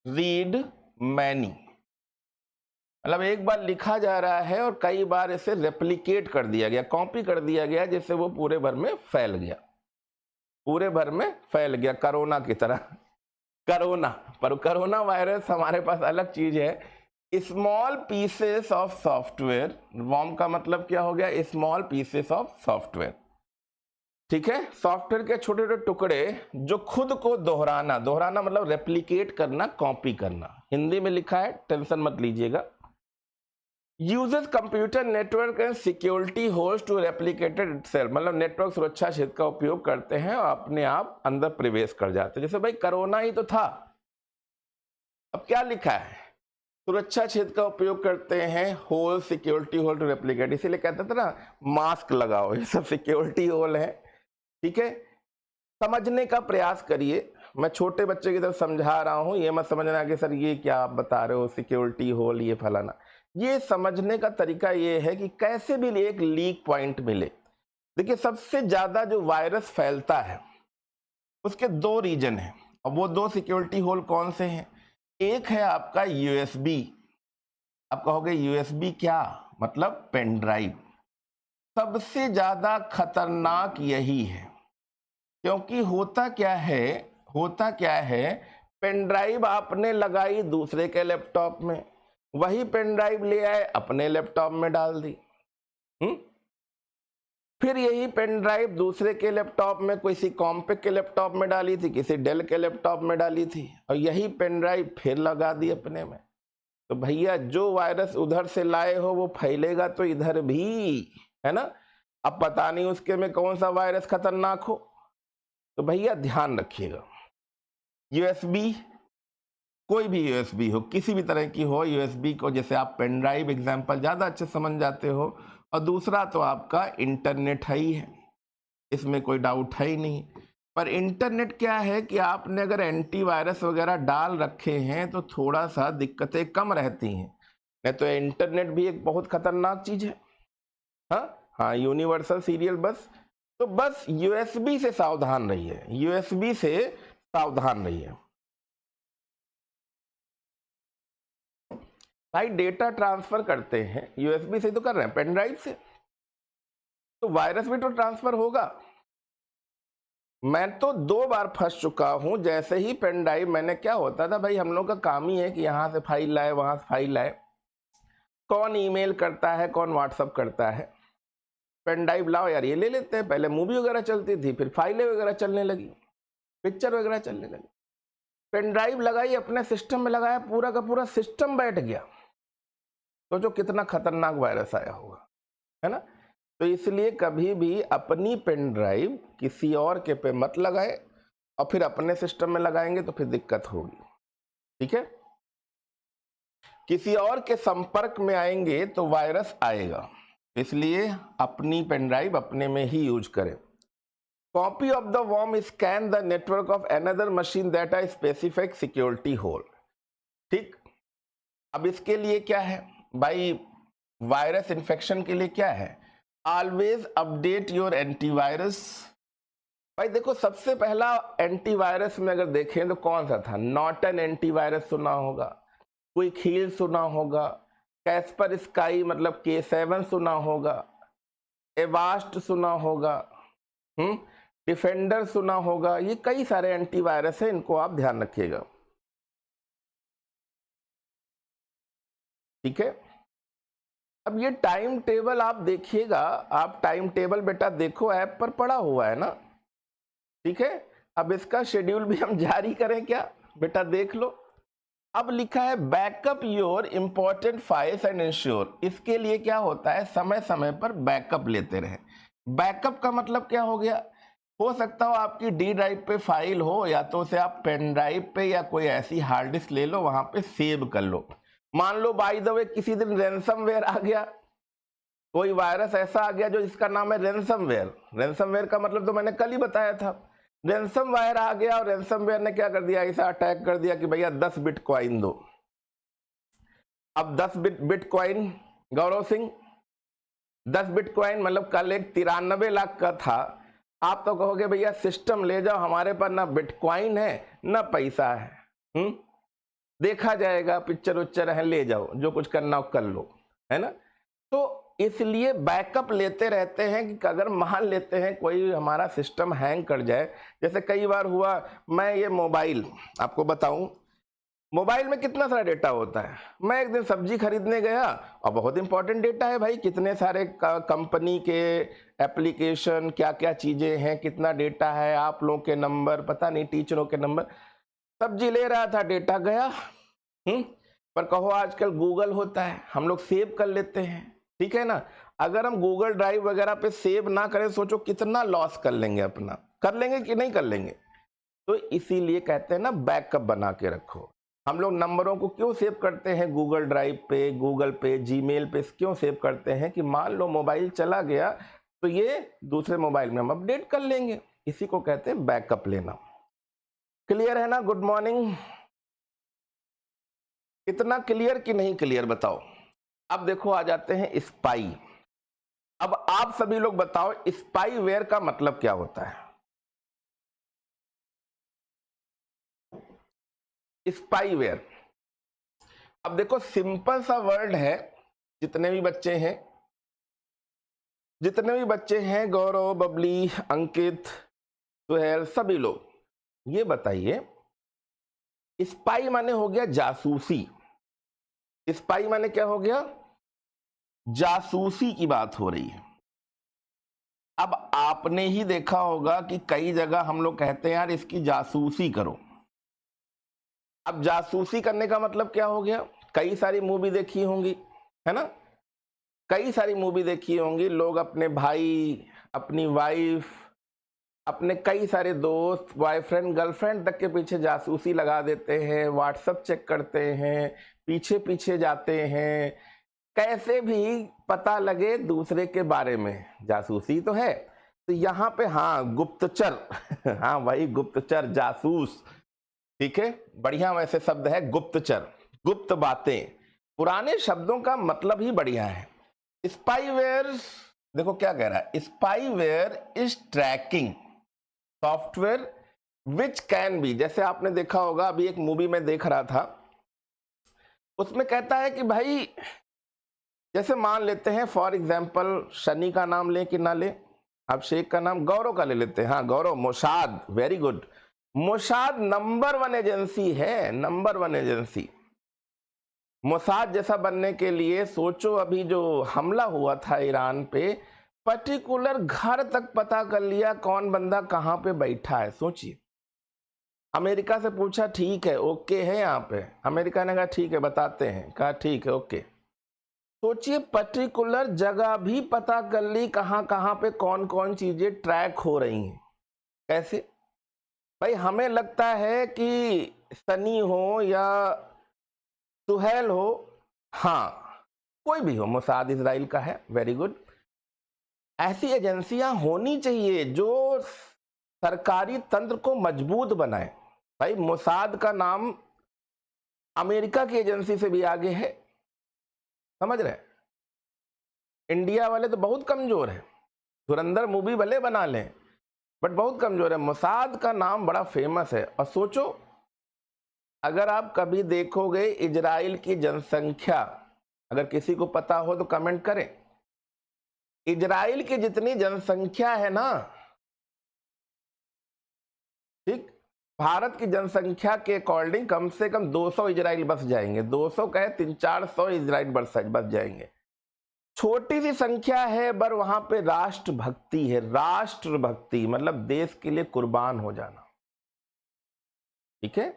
read many मतलब एक बार लिखा जा रहा है और कई बार इसे रेप्लिकेट कर दिया गया, कॉपी कर दिया गया, जिससे वो पूरे भर में फैल गया, पूरे भर में फैल गया, कोरोना की तरह। कोरोना, पर कोरोना वायरस हमारे पास अलग चीज है। Small pieces of software, worm का मतलब क्या हो गया? स्मॉल पीसेस ऑफ सॉफ्टवेयर, ठीक है। सॉफ्टवेयर के छोटे छोटे टुकड़े जो खुद को दोहराना, दोहराना मतलब रेप्लिकेट करना, कॉपी करना, हिंदी में लिखा है, टेंशन मत लीजिएगा। Uses computer network and security host to replicated itself, मतलब नेटवर्क सुरक्षा क्षेत्र का उपयोग करते हैं और अपने आप अंदर प्रवेश कर जाते हैं। जैसे भाई कोरोना ही तो था, अब क्या लिखा है? सुरक्षा क्षेत्र का उपयोग करते हैं, hole security hole to replicate, इसीलिए कहते थे ना मास्क लगाओ, ये सब सिक्योरिटी होल है, ठीक है। समझने का प्रयास करिए, मैं छोटे बच्चे की तरफ समझा रहा हूं, ये मत समझना कि सर ये क्या आप बता रहे हो, सिक्योरिटी होल ये फलाना। ये समझने का तरीका ये है कि कैसे भी एक लीक पॉइंट मिले। देखिए सबसे ज्यादा जो वायरस फैलता है उसके दो रीजन हैं, और वो दो सिक्योरिटी होल कौन से हैं? एक है आपका यूएसबी, आप कहोगे यूएसबी क्या मतलब? Pen drive. सबसे ज्यादा खतरनाक यही है, क्योंकि होता क्या है, पेन ड्राइव आपने लगाई दूसरे के लैपटॉप में, वही पेन ड्राइव ले आए अपने लैपटॉप में डाल दी, फिर यही पेन ड्राइव दूसरे के लैपटॉप में, किसी कॉम्पैक्ट के लैपटॉप में डाली थी, किसी डेल के लैपटॉप में डाली थी, और यही पेन ड्राइव फिर लगा दी अपने में। तो भैया जो वायरस उधर से लाए हो वो फैलेगा तो इधर भी, है ना। अब पता नहीं उसके में कौन सा वायरस खतरनाक हो, तो भैया ध्यान रखिएगा। यूएसबी, कोई भी यूएसबी हो, किसी भी तरह की हो, यूएसबी को जैसे आप पेन ड्राइव एग्जाम्पल ज़्यादा अच्छे समझ जाते हो, और दूसरा तो आपका इंटरनेट है ही है, इसमें कोई डाउट है ही नहीं। पर इंटरनेट क्या है कि आपने अगर एंटीवायरस वगैरह डाल रखे हैं तो थोड़ा सा दिक्कतें कम रहती हैं, नहीं तो इंटरनेट भी एक बहुत खतरनाक चीज़ है। हाँ, यूनिवर्सल सीरियल बस। तो बस यूएसबी से सावधान रहिए, यूएसबी से सावधान रहिए। भाई डेटा ट्रांसफर करते हैं यूएसबी से तो कर रहे हैं, पेन ड्राइव से, तो वायरस भी तो ट्रांसफर होगा। मैं तो 2 बार फंस चुका हूं, जैसे ही पेन ड्राइव, मैंने क्या होता था भाई, हम लोग का काम ही है कि यहां से फाइल लाए वहां से फाइल लाए, कौन ईमेल करता है कौन व्हाट्सअप करता है, पेन ड्राइव लाओ यार ये ले लेते हैं। पहले मूवी वगैरह चलती थी, फिर फाइलें वगैरह चलने लगी, पिक्चर वगैरह चलने लगी, पेन ड्राइव लगाई अपने सिस्टम में लगाया, पूरा का पूरा सिस्टम बैठ गया, तो जो कितना खतरनाक वायरस आया होगा, है ना। तो इसलिए कभी भी अपनी पेन ड्राइव किसी और के पे मत लगाए, और फिर अपने सिस्टम में लगाएंगे तो फिर दिक्कत होगी, ठीक है। किसी और के संपर्क में आएंगे तो वायरस आएगा, इसलिए अपनी पेन ड्राइव अपने में ही यूज करें। Copy of the worm scan the network of another machine that are specific security hole, ठीक। अब इसके लिए क्या है भाई, वायरस इन्फेक्शन के लिए क्या है, ऑलवेज अपडेट योर एंटीवायरस। भाई देखो, सबसे पहला एंटीवायरस में अगर देखें तो कौन सा था? नॉर्टन एंटीवायरस सुना होगा, क्विक हील सुना होगा, कैस्पर स्काई मतलब K7 सुना होगा, एवास्ट सुना होगा, डिफेंडर सुना होगा। ये कई सारे एंटीवायरस हैं, इनको आप ध्यान रखिएगा, ठीक है। अब ये टाइम टेबल आप देखिएगा, आप टाइम टेबल बेटा देखो, ऐप पर पड़ा हुआ है ना, ठीक है। अब इसका शेड्यूल भी हम जारी करें क्या? बेटा देख लो, अब लिखा है backup your important files and ensure. इसके लिए क्या होता है, समय समय पर बैकअप लेते रहे। बैकअप का मतलब क्या हो गया? हो सकता हो आपकी डी ड्राइव पे फाइल हो, या तो उसे आप पेन ड्राइव पे या कोई ऐसी हार्ड डिस्क ले लो, वहां पे सेव कर लो। मान लो बाय द वे किसी दिन रैंसमवेयर आ गया, कोई वायरस ऐसा आ गया जो इसका नाम है रैंसमवेयर। रैंसमवेयर का मतलब तो मैंने कल ही बताया था। रैंसमवेयर आ गया और रैंसमवेयर ने क्या कर दिया, ऐसा अटैक कर दिया कि भैया 10 बिटकॉइन दो। अब 10 बिटकॉइन, गौरव सिंह, 10 बिटकॉइन मतलब कल एक 93 लाख का था। आप तो कहोगे भैया सिस्टम ले जाओ, हमारे पास ना बिटकॉइन है ना पैसा है, देखा जाएगा, पिक्चर उच्चर है, ले जाओ, जो कुछ करना हो कर लो, है ना। तो इसलिए बैकअप लेते रहते हैं कि अगर मान लेते हैं कोई हमारा सिस्टम हैंग कर जाए, जैसे कई बार हुआ। मैं ये मोबाइल आपको बताऊं, मोबाइल में कितना सारा डेटा होता है। मैं एक दिन सब्जी खरीदने गया और बहुत इंपॉर्टेंट डेटा है भाई, कितने सारे कंपनी के एप्लीकेशन, क्या क्या चीजें हैं, कितना डेटा है, आप लोगों के नंबर, पता नहीं टीचरों के नंबर। सब्जी ले रहा था, डेटा गया। पर कहो आजकल गूगल होता है, हम लोग सेव कर लेते हैं, ठीक है ना। अगर हम गूगल ड्राइव वगैरह पे सेव ना करें, सोचो कितना लॉस कर लेंगे अपना, कर लेंगे कि नहीं कर लेंगे। तो इसीलिए कहते हैं ना बैकअप बना के रखो। हम लोग नंबरों को क्यों सेव करते हैं गूगल ड्राइव पे, गूगल पे, जीमेल पे क्यों सेव करते हैं कि मान लो मोबाइल चला गया तो ये दूसरे मोबाइल में हम अपडेट कर लेंगे। इसी को कहते हैं बैकअप लेना। क्लियर है ना? Good morning. इतना क्लियर कि नहीं क्लियर बताओ। अब देखो आ जाते हैं स्पाई। अब आप सभी लोग बताओ स्पाईवेयर का मतलब क्या होता है? स्पाईवेयर, अब देखो सिंपल सा वर्ड है। जितने भी बच्चे हैं, गौरव, बबली, अंकित, सुहेल, सभी लोग ये बताइए, स्पाई माने हो गया जासूसी। स्पाई माने क्या हो गया? जासूसी की बात हो रही है। अब आपने ही देखा होगा कि कई जगह हम लोग कहते हैं यार इसकी जासूसी करो। अब जासूसी करने का मतलब क्या हो गया? कई सारी मूवी देखी होंगी, है ना, कई सारी मूवी देखी होंगी। लोग अपने भाई, अपनी वाइफ, अपने कई सारे दोस्त, बॉयफ्रेंड, गर्लफ्रेंड तक के पीछे जासूसी लगा देते हैं, व्हाट्सएप चेक करते हैं, पीछे पीछे जाते हैं, कैसे भी पता लगे दूसरे के बारे में। जासूसी तो है। तो यहाँ पे हाँ गुप्तचर हाँ भाई गुप्तचर, जासूस, ठीक है, बढ़िया वैसे शब्द है गुप्तचर, गुप्त बातें। पुराने शब्दों का मतलब ही बढ़िया है। स्पाईवेयर, देखो क्या कह रहा है, spyware is tracking software which can be. जैसे आपने देखा होगा, अभी एक मूवी में देख रहा था, उसमें कहता है कि भाई जैसे मान लेते हैं फॉर एग्जाम्पल, शनि का नाम लें कि ना लें, अब शेख का नाम गौरव का ले लेते हैं। हाँ Gaurav, Mossad, very good. Mossad number 1 agency है, नंबर 1 एजेंसी। मोसाद जैसा बनने के लिए सोचो, अभी जो हमला हुआ था ईरान पे, पर्टिकुलर घर तक पता कर लिया कौन बंदा कहां पे बैठा है। सोचिए, अमेरिका से पूछा ठीक है ओके है यहाँ पे, अमेरिका ने कहा ठीक है बताते हैं, कहा ठीक है ओके। सोचिए पर्टिकुलर जगह भी पता कर ली, कहां कहां पे कौन कौन चीजें ट्रैक हो रही हैं। कैसे भाई? हमें लगता है कि सनी हो या सुहेल हो, हाँ कोई भी हो, मोसाद इजराइल का है, वेरी गुड। ऐसी एजेंसियां होनी चाहिए जो सरकारी तंत्र को मजबूत बनाए। भाई मोसाद का नाम अमेरिका की एजेंसी से भी आगे है, समझ रहे? इंडिया वाले तो बहुत कमजोर है, धुरंधर मूवी भले बना लें बट बहुत कमजोर है। मोसाद का नाम बड़ा फेमस है। और सोचो, अगर आप कभी देखोगे इजराइल की जनसंख्या, अगर किसी को पता हो तो कमेंट करें, इजराइल की जितनी जनसंख्या है ना, ठीक, भारत की जनसंख्या के अकॉर्डिंग कम से कम 200 इजराइल बस जाएंगे। 200 कहे 300-400 इजराइल बस जाएंगे। छोटी सी संख्या है पर वहां पे राष्ट्रभक्ति है। राष्ट्रभक्ति मतलब देश के लिए कुर्बान हो जाना। ठीक है।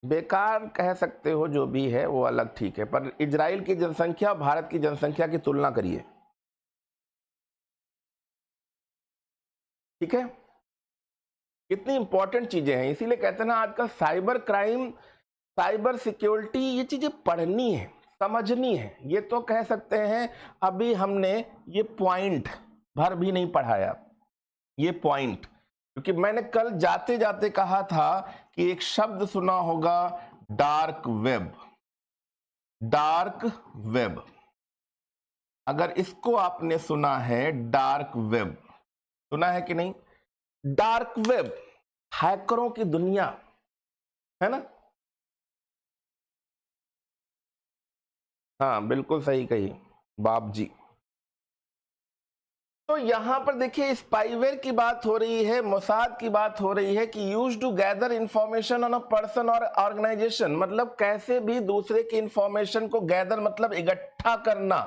बेकार कह सकते हो, जो भी है वो अलग, ठीक है, पर इजराइल की जनसंख्या भारत की जनसंख्या की तुलना करिए। ठीक है, कितनी इंपॉर्टेंट चीजें हैं। इसीलिए कहते हैं ना, आजकल साइबर क्राइम, साइबर सिक्योरिटी, ये चीजें पढ़नी है, समझनी है। ये तो कह सकते हैं अभी हमने ये पॉइंट भर भी नहीं पढ़ाया, ये पॉइंट, क्योंकि मैंने कल जाते जाते कहा था कि एक शब्द सुना होगा, डार्क वेब। डार्क वेब, अगर इसको आपने सुना है, डार्क वेब सुना है कि नहीं? डार्क वेब हैकरों की दुनिया है ना। हाँ बिल्कुल सही कही बाप जी। तो यहां पर देखिए, स्पाईवेयर की बात हो रही है, मोसाद की बात हो रही है कि use to gather information on a person और ऑर्गेनाइजेशन, मतलब कैसे भी दूसरे की इंफॉर्मेशन को गैदर मतलब इकट्ठा करना।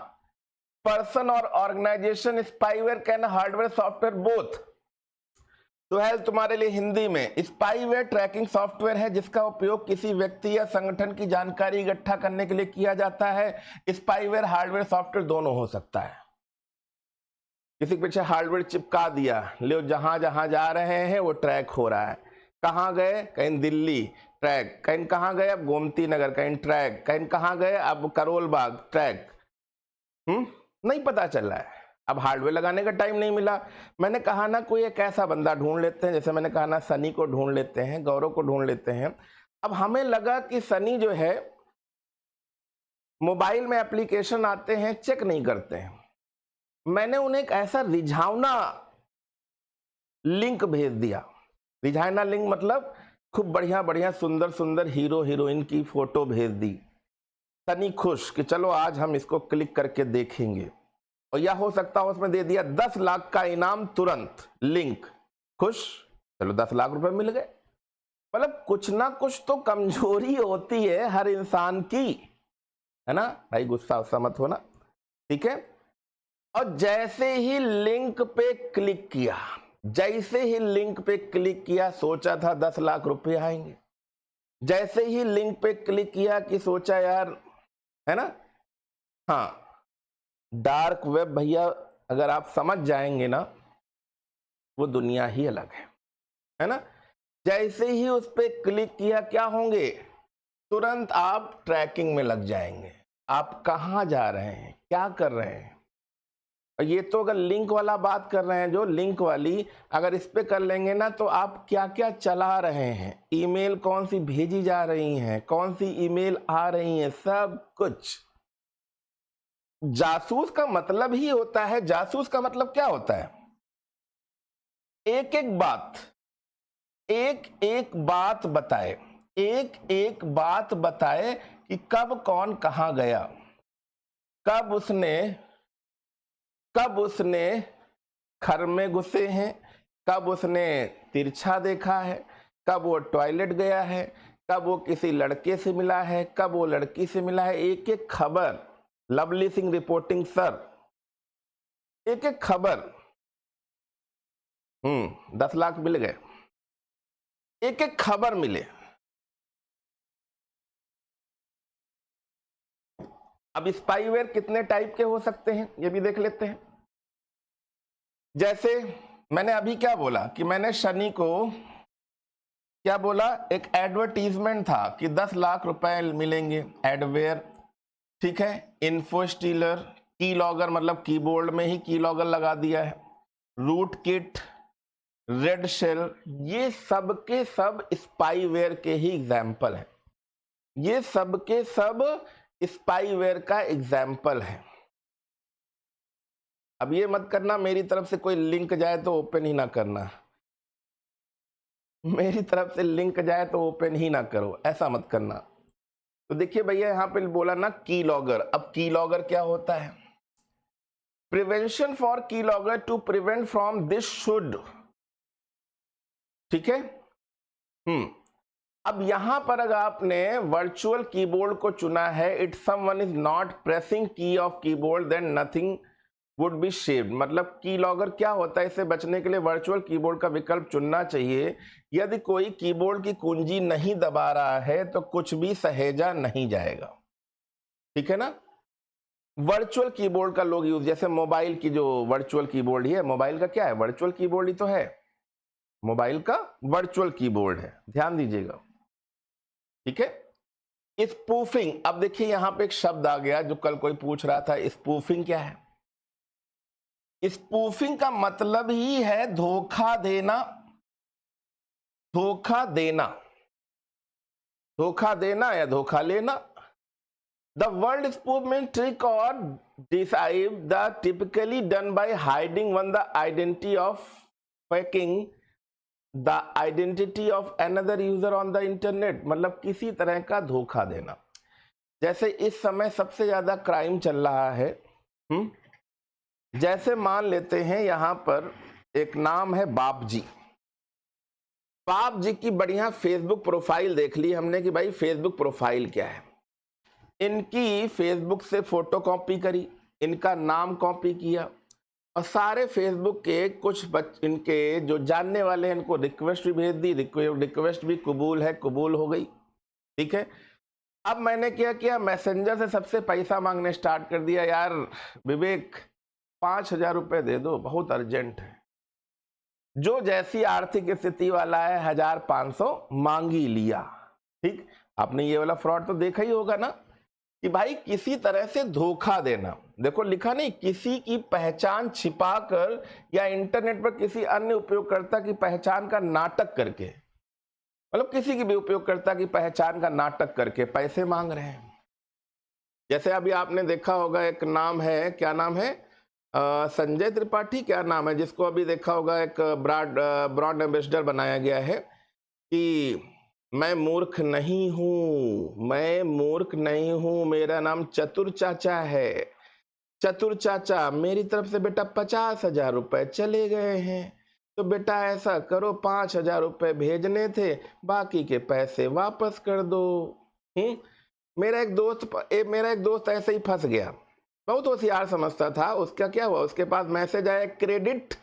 पर्सन और organization, spyware can hardware software both. तो है तुम्हारे लिए हिंदी में, स्पाईवेयर ट्रैकिंग सॉफ्टवेयर है जिसका उपयोग किसी व्यक्ति या संगठन की जानकारी इकट्ठा करने के लिए किया जाता है। स्पाईवेयर हार्डवेयर सॉफ्टवेयर दोनों हो सकता है। किसी के पीछे हार्डवेयर चिपका दिया, ले जहां जहां जा रहे हैं वो ट्रैक हो रहा है। कहां गए? कहीं दिल्ली, ट्रैक। कहीं कहां गए? अब गोमती नगर, कहीं ट्रैक। कहीं कहां गए? अब करोल बाग, ट्रैक। नहीं पता चल रहा है। अब हार्डवेयर लगाने का टाइम नहीं मिला। मैंने कहा ना, कोई एक ऐसा बंदा ढूंढ लेते हैं, जैसे मैंने कहा ना, सनी को ढूंढ लेते हैं, गौरव को ढूंढ लेते हैं। अब हमें लगा कि सनी जो है मोबाइल में एप्लीकेशन आते हैं, चेक नहीं करते हैं। मैंने उन्हें एक ऐसा रिझावना लिंक भेज दिया। रिझावना लिंक मतलब खूब बढ़िया बढ़िया सुंदर सुंदर हीरो हीरोइन की फोटो भेज दी। सनी खुश कि चलो आज हम इसको क्लिक करके देखेंगे। और यह हो सकता है उसमें दे दिया 10 लाख का इनाम तुरंत, लिंक, खुश, चलो 10 लाख रुपए मिल गए। मतलब कुछ ना कुछ तो कमजोरी होती है हर इंसान की, है ना भाई? गुस्सा उस्सा मत होना, ठीक है। और जैसे ही लिंक पे क्लिक किया, जैसे ही लिंक पे क्लिक किया, सोचा था 10 लाख रुपए आएंगे। जैसे ही लिंक पे क्लिक किया कि सोचा यार, है ना, हाँ, डार्क वेब भैया अगर आप समझ जाएंगे ना, वो दुनिया ही अलग है ना। जैसे ही उस पर क्लिक किया, क्या होंगे? तुरंत आप ट्रैकिंग में लग जाएंगे। आप कहां जा रहे हैं, क्या कर रहे हैं। और ये तो अगर लिंक वाला बात कर रहे हैं, जो लिंक वाली, अगर इस पे कर लेंगे ना, तो आप क्या क्या चला रहे हैं, ईमेल कौन सी भेजी जा रही हैं, कौन सी ईमेल आ रही हैं, सब कुछ। जासूस का मतलब ही होता है, जासूस का मतलब क्या होता है? एक एक बात बताए, एक एक बात बताए कि कब कौन कहां गया, कब उसने घर में घुसे हैं, कब उसने तिरछा देखा है, कब वो टॉयलेट गया है, कब वो किसी लड़के से मिला है, कब वो लड़की से मिला है। एक एक खबर, लवली सिंह रिपोर्टिंग सर, एक एक खबर। 10 लाख मिल गए, एक एक खबर मिले। अब स्पाईवेयर कितने टाइप के हो सकते हैं, ये भी देख लेते हैं। जैसे मैंने अभी क्या बोला कि मैंने शनि को क्या बोला, एक एडवर्टीजमेंट था कि 10 लाख रुपए मिलेंगे, एडवेयर, ठीक है। इन्फो स्टीलर, की लॉगर मतलब कीबोर्ड में ही की लॉगर लगा दिया है, रूट किट, रेड शेल, ये सब के सब स्पाईवेयर के ही एग्जाम्पल हैं। ये सब के सब स्पाईवेयर का एग्जाम्पल है। अब ये मत करना मेरी तरफ से कोई लिंक जाए तो ओपन ही ना करना, मेरी तरफ से लिंक जाए तो ओपन ही ना करो, ऐसा मत करना। तो देखिए भैया यहाँ पे बोला ना की लॉगर, अब की लॉगर क्या होता है? Prevention for key logger to prevent from this should, ठीक है। अब यहां पर अगर आपने वर्चुअल कीबोर्ड को चुना है, it someone is not pressing key of keyboard then nothing would be saved, मतलब की लॉगर क्या होता है, इससे बचने के लिए वर्चुअल कीबोर्ड का विकल्प चुनना चाहिए। यदि कोई कीबोर्ड की कुंजी नहीं दबा रहा है तो कुछ भी सहेजा नहीं जाएगा, ठीक है ना। वर्चुअल कीबोर्ड का लोग यूज, जैसे मोबाइल की जो वर्चुअल कीबोर्ड ही है, मोबाइल का क्या है, वर्चुअल कीबोर्ड ही तो है, मोबाइल का वर्चुअल कीबोर्ड है, ध्यान दीजिएगा, ठीक है। स्पूफिंग, अब देखिए यहां पे एक शब्द आ गया जो कल कोई पूछ रहा था, स्पूफिंग क्या है? स्पूफिंग का मतलब ही है धोखा देना, धोखा देना, धोखा देना या धोखा लेना। The word spoof means trick और deceive the typically done by hiding one the identity of faking the identity of another user on the internet, मतलब किसी तरह का धोखा देना। जैसे इस समय सबसे ज्यादा क्राइम चल रहा है, जैसे मान लेते हैं यहां पर एक नाम है बाप जी, बाप जी की बढ़िया फेसबुक प्रोफाइल देख ली हमने कि भाई फेसबुक प्रोफाइल क्या है, इनकी फेसबुक से फोटो कॉपी करी, इनका नाम कॉपी किया और सारे फेसबुक के कुछ इनके जो जानने वाले हैं इनको रिक्वेस्ट भी भेज दी, रिक्वेस्ट भी कबूल है, कबूल हो गई, ठीक है। अब मैंने क्या किया, मैसेंजर से सबसे पैसा मांगने स्टार्ट कर दिया, यार विवेक 5,000 रुपए दे दो, बहुत अर्जेंट है। जो जैसी आर्थिक स्थिति वाला है 1,500 मांग ही लिया, ठीक। आपने ये वाला फ्रॉड तो देखा ही होगा ना कि भाई किसी तरह से धोखा देना, देखो लिखा नहीं, किसी की पहचान छिपाकर या इंटरनेट पर किसी अन्य उपयोगकर्ता की पहचान का नाटक करके, मतलब किसी की भी उपयोगकर्ता की पहचान का नाटक करके पैसे मांग रहे हैं। जैसे अभी आपने देखा होगा एक नाम है, क्या नाम है, संजय त्रिपाठी, क्या नाम है, जिसको अभी देखा होगा एक ब्रांड एम्बेसडर बनाया गया है कि मैं मूर्ख नहीं हूं, मैं मूर्ख नहीं हूं, मेरा नाम चतुर चाचा है, चतुर चाचा मेरी तरफ से बेटा 50,000 रुपए चले गए हैं, तो बेटा ऐसा करो 5,000 रुपए भेजने थे, बाकी के पैसे वापस कर दो। मेरा एक दोस्त ऐसे ही फंस गया, बहुत होशियार समझता था, उसका क्या हुआ, उसके पास मैसेज आया क्रेडिट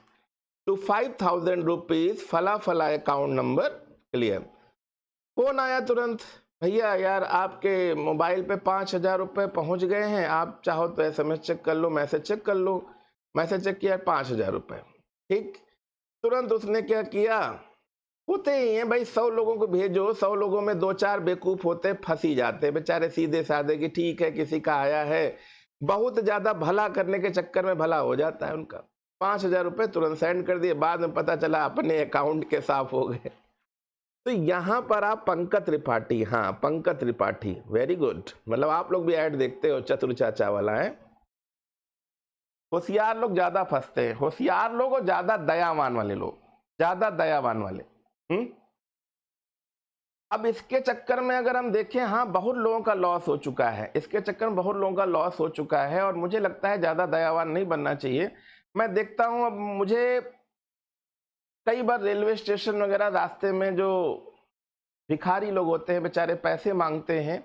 टू 5,000 रुपीज फला फला अकाउंट नंबर क्लियर, फोन आया तुरंत, भैया यार आपके मोबाइल पे 5,000 रुपए पहुंच गए हैं, आप चाहो तो SMS चेक कर लो, मैसेज चेक कर लो। मैसेज चेक किया 5,000 रुपए, ठीक। तुरंत उसने क्या किया, होते ही हैं भाई, 100 लोगों को भेजो, 100 लोगों में 2-4 बेवकूफ होते, फंस ही जाते बेचारे सीधे साधे कि ठीक है किसी का आया है, बहुत ज्यादा भला करने के चक्कर में भला हो जाता है उनका। 5,000 रुपए तुरंत सेंड कर दिए, बाद में पता चला अपने अकाउंट के साफ हो गए। तो यहां पर आप पंकज त्रिपाठी, हाँ पंकज त्रिपाठी, वेरी गुड, मतलब आप लोग भी ऐड देखते हो, चतुर चाचा वाला है। होशियार लोग ज्यादा फंसते हैं, होशियार लोग और ज्यादा दयावान वाले लोग, ज्यादा दयावान वाले। अब इसके चक्कर में अगर हम देखें, हाँ बहुत लोगों का लॉस हो चुका है, इसके चक्कर में बहुत लोगों का लॉस हो चुका है, और मुझे लगता है ज्यादा दयावान नहीं बनना चाहिए। मैं देखता हूं, अब मुझे कई बार रेलवे स्टेशन वगैरह रास्ते में जो भिखारी लोग होते हैं बेचारे पैसे मांगते हैं,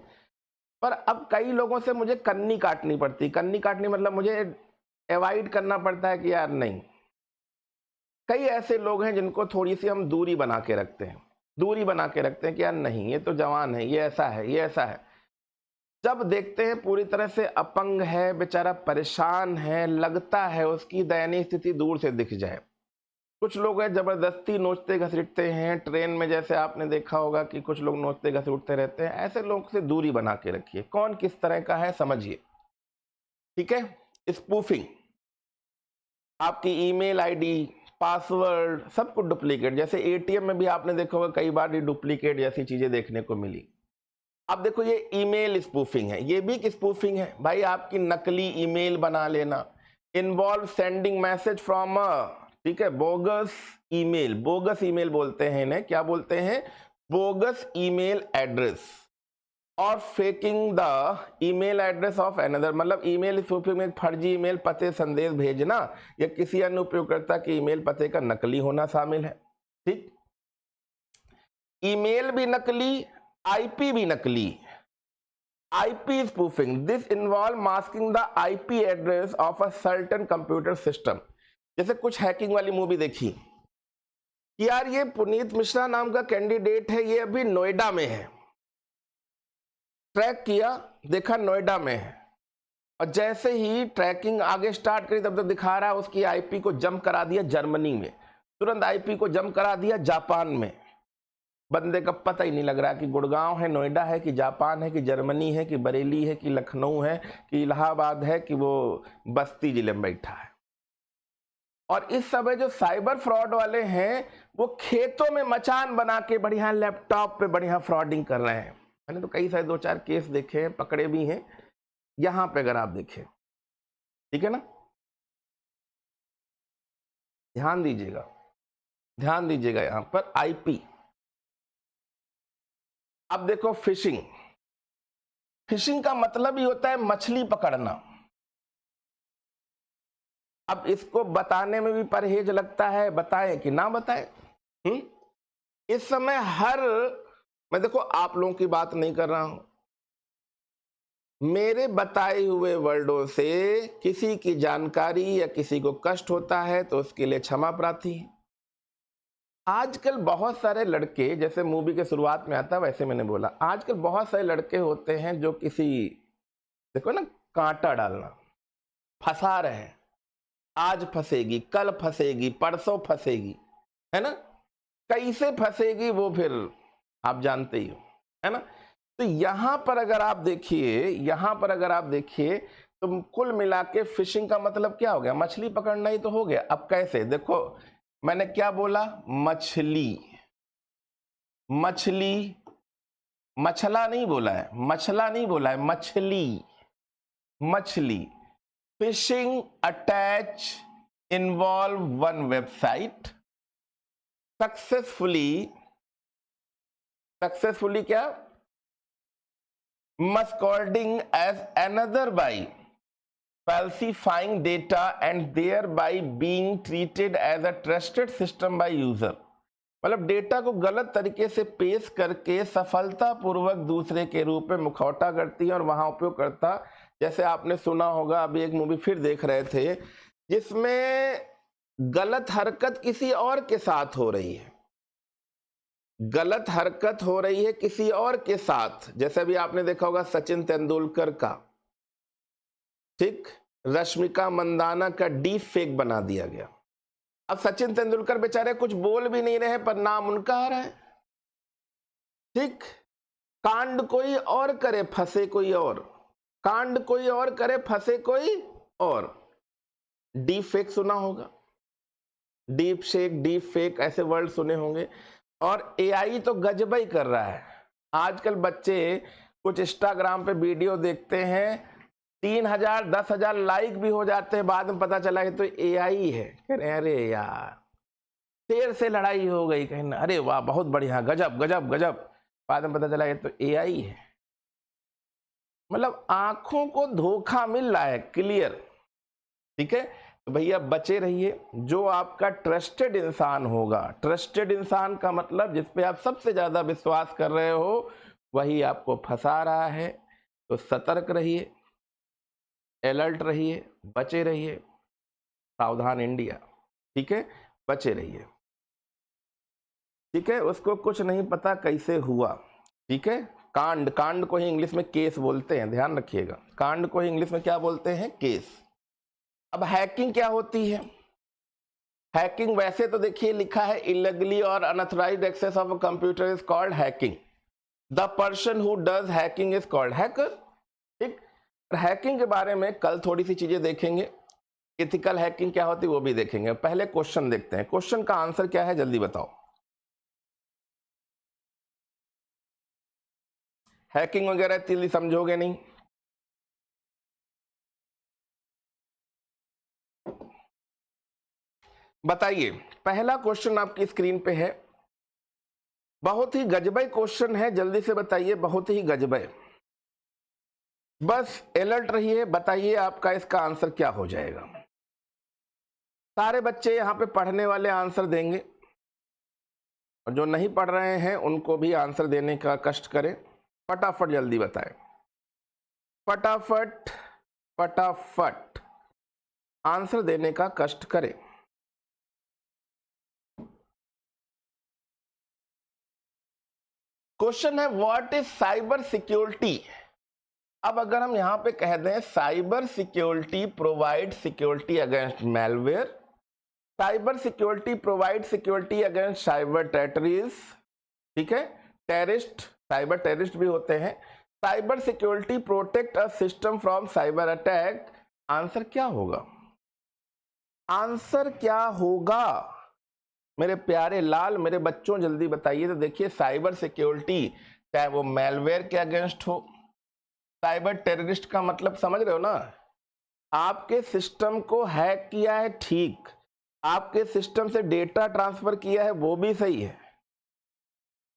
पर अब कई लोगों से मुझे कन्नी काटनी पड़ती, कन्नी काटनी मतलब मुझे अवॉइड करना पड़ता है कि यार नहीं, कई ऐसे लोग हैं जिनको थोड़ी सी हम दूरी बना के रखते हैं, दूरी बना के रखते हैं कि यार नहीं ये तो जवान है, ये ऐसा है, ये ऐसा है। जब देखते हैं पूरी तरह से अपंग है बेचारा, परेशान है, लगता है उसकी दयनीय स्थिति दूर से दिख जाए। कुछ लोग हैं जबरदस्ती नोचते घसीटते हैं, ट्रेन में जैसे आपने देखा होगा कि कुछ लोग नोचते घसीटते रहते हैं, ऐसे लोगों से दूरी बना के रखिए। कौन किस तरह का है समझिए, ठीक है। स्पूफिंग, आपकी ईमेल आईडी, पासवर्ड सब कुछ डुप्लीकेट, जैसे ATM में भी आपने देखा होगा कई बार डुप्लीकेट जैसी चीजें देखने को मिली। अब देखो ये ईमेल स्पूफिंग है, ये भी एक स्पूफिंग है भाई, आपकी नकली ईमेल बना लेना। इन्वॉल्व सेंडिंग मैसेज फ्रॉम ठीक है बोगस ईमेल, बोगस ईमेल बोलते हैं इन्हें, क्या बोलते हैं, बोगस ईमेल एड्रेस, और faking the email address of another, मतलब ईमेल स्पूफिंग में फर्जी ईमेल पते संदेश भेजना या किसी अन्य उपयोगकर्ता के ईमेल पते का नकली होना शामिल है। ठीक, ईमेल भी नकली, आईपी भी नकली। IP spoofing, this involve masking the IP address of a certain computer system. जैसे कुछ हैकिंग वाली मूवी देखी कि यार ये पुनीत मिश्रा नाम का कैंडिडेट है, ये अभी नोएडा में है, ट्रैक किया, देखा नोएडा में है, और जैसे ही ट्रैकिंग आगे स्टार्ट करी तब तक दिखा रहा है उसकी आईपी को जंप करा दिया जर्मनी में, तुरंत आईपी को जंप करा दिया जापान में। बंदे का पता ही नहीं लग रहा कि गुड़गांव है, नोएडा है, कि जापान है, कि जर्मनी है, कि बरेली है, कि लखनऊ है, कि इलाहाबाद है, कि वो बस्ती जिले में बैठा है। और इस समय जो साइबर फ्रॉड वाले हैं वो खेतों में मचान बना के बढ़िया लैपटॉप पे बढ़िया फ्रॉडिंग कर रहे हैं। मैंने तो कई सारे 2-4 केस देखे हैं, पकड़े भी हैं यहां पे, अगर आप देखें, ठीक है ना, ध्यान दीजिएगा, ध्यान दीजिएगा यहां पर आईपी। अब देखो फिशिंग, फिशिंग का मतलब ही होता है मछली पकड़ना। अब इसको बताने में भी परहेज लगता है, बताएं कि ना बताएं। इस समय हर, मैं देखो आप लोगों की बात नहीं कर रहा हूं, मेरे बताए हुए वर्डों से किसी की जानकारी या किसी को कष्ट होता है तो उसके लिए क्षमा प्रार्थी है। आजकल बहुत सारे लड़के, जैसे मूवी के शुरुआत में आता है वैसे मैंने बोला, आजकल बहुत सारे लड़के होते हैं जो किसी, देखो ना, कांटा डालना, फंसा रहे हैं, आज फंसेगी, कल फंसेगी, परसों फंसेगी, है ना, कैसे फंसेगी वो फिर आप जानते ही हो, है ना। तो यहां पर अगर आप देखिए, यहां पर अगर आप देखिए तो कुल मिला के फिशिंग का मतलब क्या हो गया, मछली पकड़ना ही तो हो गया। अब कैसे, देखो मैंने क्या बोला, मछली, मछली, मछला नहीं बोला है, मछला नहीं बोला है, मछली, मछली। Fishing attach involve one website successfully, successfully क्या, masquerading as another by falsifying data and thereby being treated as a trusted system by user। मतलब डेटा को गलत तरीके से पेश करके सफलतापूर्वक दूसरे के रूप में मुखौटा करती है, और वहां उपयोग करता, जैसे आपने सुना होगा, अभी एक मूवी फिर देख रहे थे जिसमें गलत हरकत किसी और के साथ हो रही है, गलत हरकत हो रही है किसी और के साथ, जैसे भी आपने देखा होगा सचिन तेंदुलकर का, ठीक, रश्मिका मंदाना का डीप फेक बना दिया गया। अब सचिन तेंदुलकर बेचारे कुछ बोल भी नहीं रहे पर नाम उनका आ रहा है, ठीक, कांड कोई और करे फंसे कोई और, कांड कोई और करे फंसे कोई और। डीप फेक सुना होगा, डीप शेक, डीप फेक, ऐसे वर्ड सुने होंगे। और एआई तो गजब ही कर रहा है। आजकल बच्चे कुछ इंस्टाग्राम पे वीडियो देखते हैं, 3000 10,000 लाइक भी हो जाते हैं, बाद में पता चला कि तो एआई है। कह रहे अरे यार शेर से लड़ाई हो गई, कहना अरे वाह बहुत बढ़िया, गजब गजब गजब, बाद में पता चला कि तो एआई है। मतलब आंखों को धोखा मिल रहा है, क्लियर, ठीक है। तो भैया बचे रहिए, जो आपका ट्रस्टेड इंसान होगा, ट्रस्टेड इंसान का मतलब जिस पे आप सबसे ज्यादा विश्वास कर रहे हो वही आपको फंसा रहा है। तो सतर्क रहिए, अलर्ट रहिए, बचे रहिए, सावधान इंडिया, ठीक है, बचे रहिए, ठीक है। उसको कुछ नहीं पता कैसे हुआ, ठीक है। कांड, कांड को ही इंग्लिश में केस बोलते हैं, ध्यान रखिएगा, कांड को ही इंग्लिश में क्या बोलते हैं, केस। अब हैकिंग क्या होती है, हैकिंग वैसे तो देखिए लिखा है इलीगली और unauthorized access of a computer is called hacking, the person who does hacking is called hacker, ठीक। हैकिंग के बारे में कल थोड़ी सी चीजें देखेंगे, एथिकल हैकिंग क्या होती है वो भी देखेंगे। पहले क्वेश्चन देखते हैं, क्वेश्चन का आंसर क्या है जल्दी बताओ। हैकिंग वगैरह इतनी समझोगे नहीं। बताइए, पहला क्वेश्चन आपकी स्क्रीन पे है, बहुत ही गजबे क्वेश्चन है, जल्दी से बताइए, बहुत ही गजबे, बस अलर्ट रहिए, बताइए आपका इसका आंसर क्या हो जाएगा। सारे बच्चे यहाँ पे पढ़ने वाले आंसर देंगे और जो नहीं पढ़ रहे हैं उनको भी आंसर देने का कष्ट करें। फटाफट जल्दी बताएं, फटाफट फटाफट आंसर देने का कष्ट करें। क्वेश्चन है व्हाट इज साइबर सिक्योरिटी। अब अगर हम यहां पे कह दें cyber security provide security against malware, cyber security provide security against cyber terrorist, ठीक है, टेररिस्ट, साइबर टेररिस्ट भी होते हैं, cyber security protect a system from cyber attack. Answer क्या होगा, आंसर क्या होगा मेरे प्यारे लाल, मेरे बच्चों जल्दी बताइए। तो देखिए साइबर सिक्योरिटी चाहे वो मैलवेयर के अगेंस्ट हो, साइबर टेररिस्ट का मतलब समझ रहे हो ना, आपके सिस्टम को हैक किया है ठीक, आपके सिस्टम से डेटा ट्रांसफर किया है वो भी सही है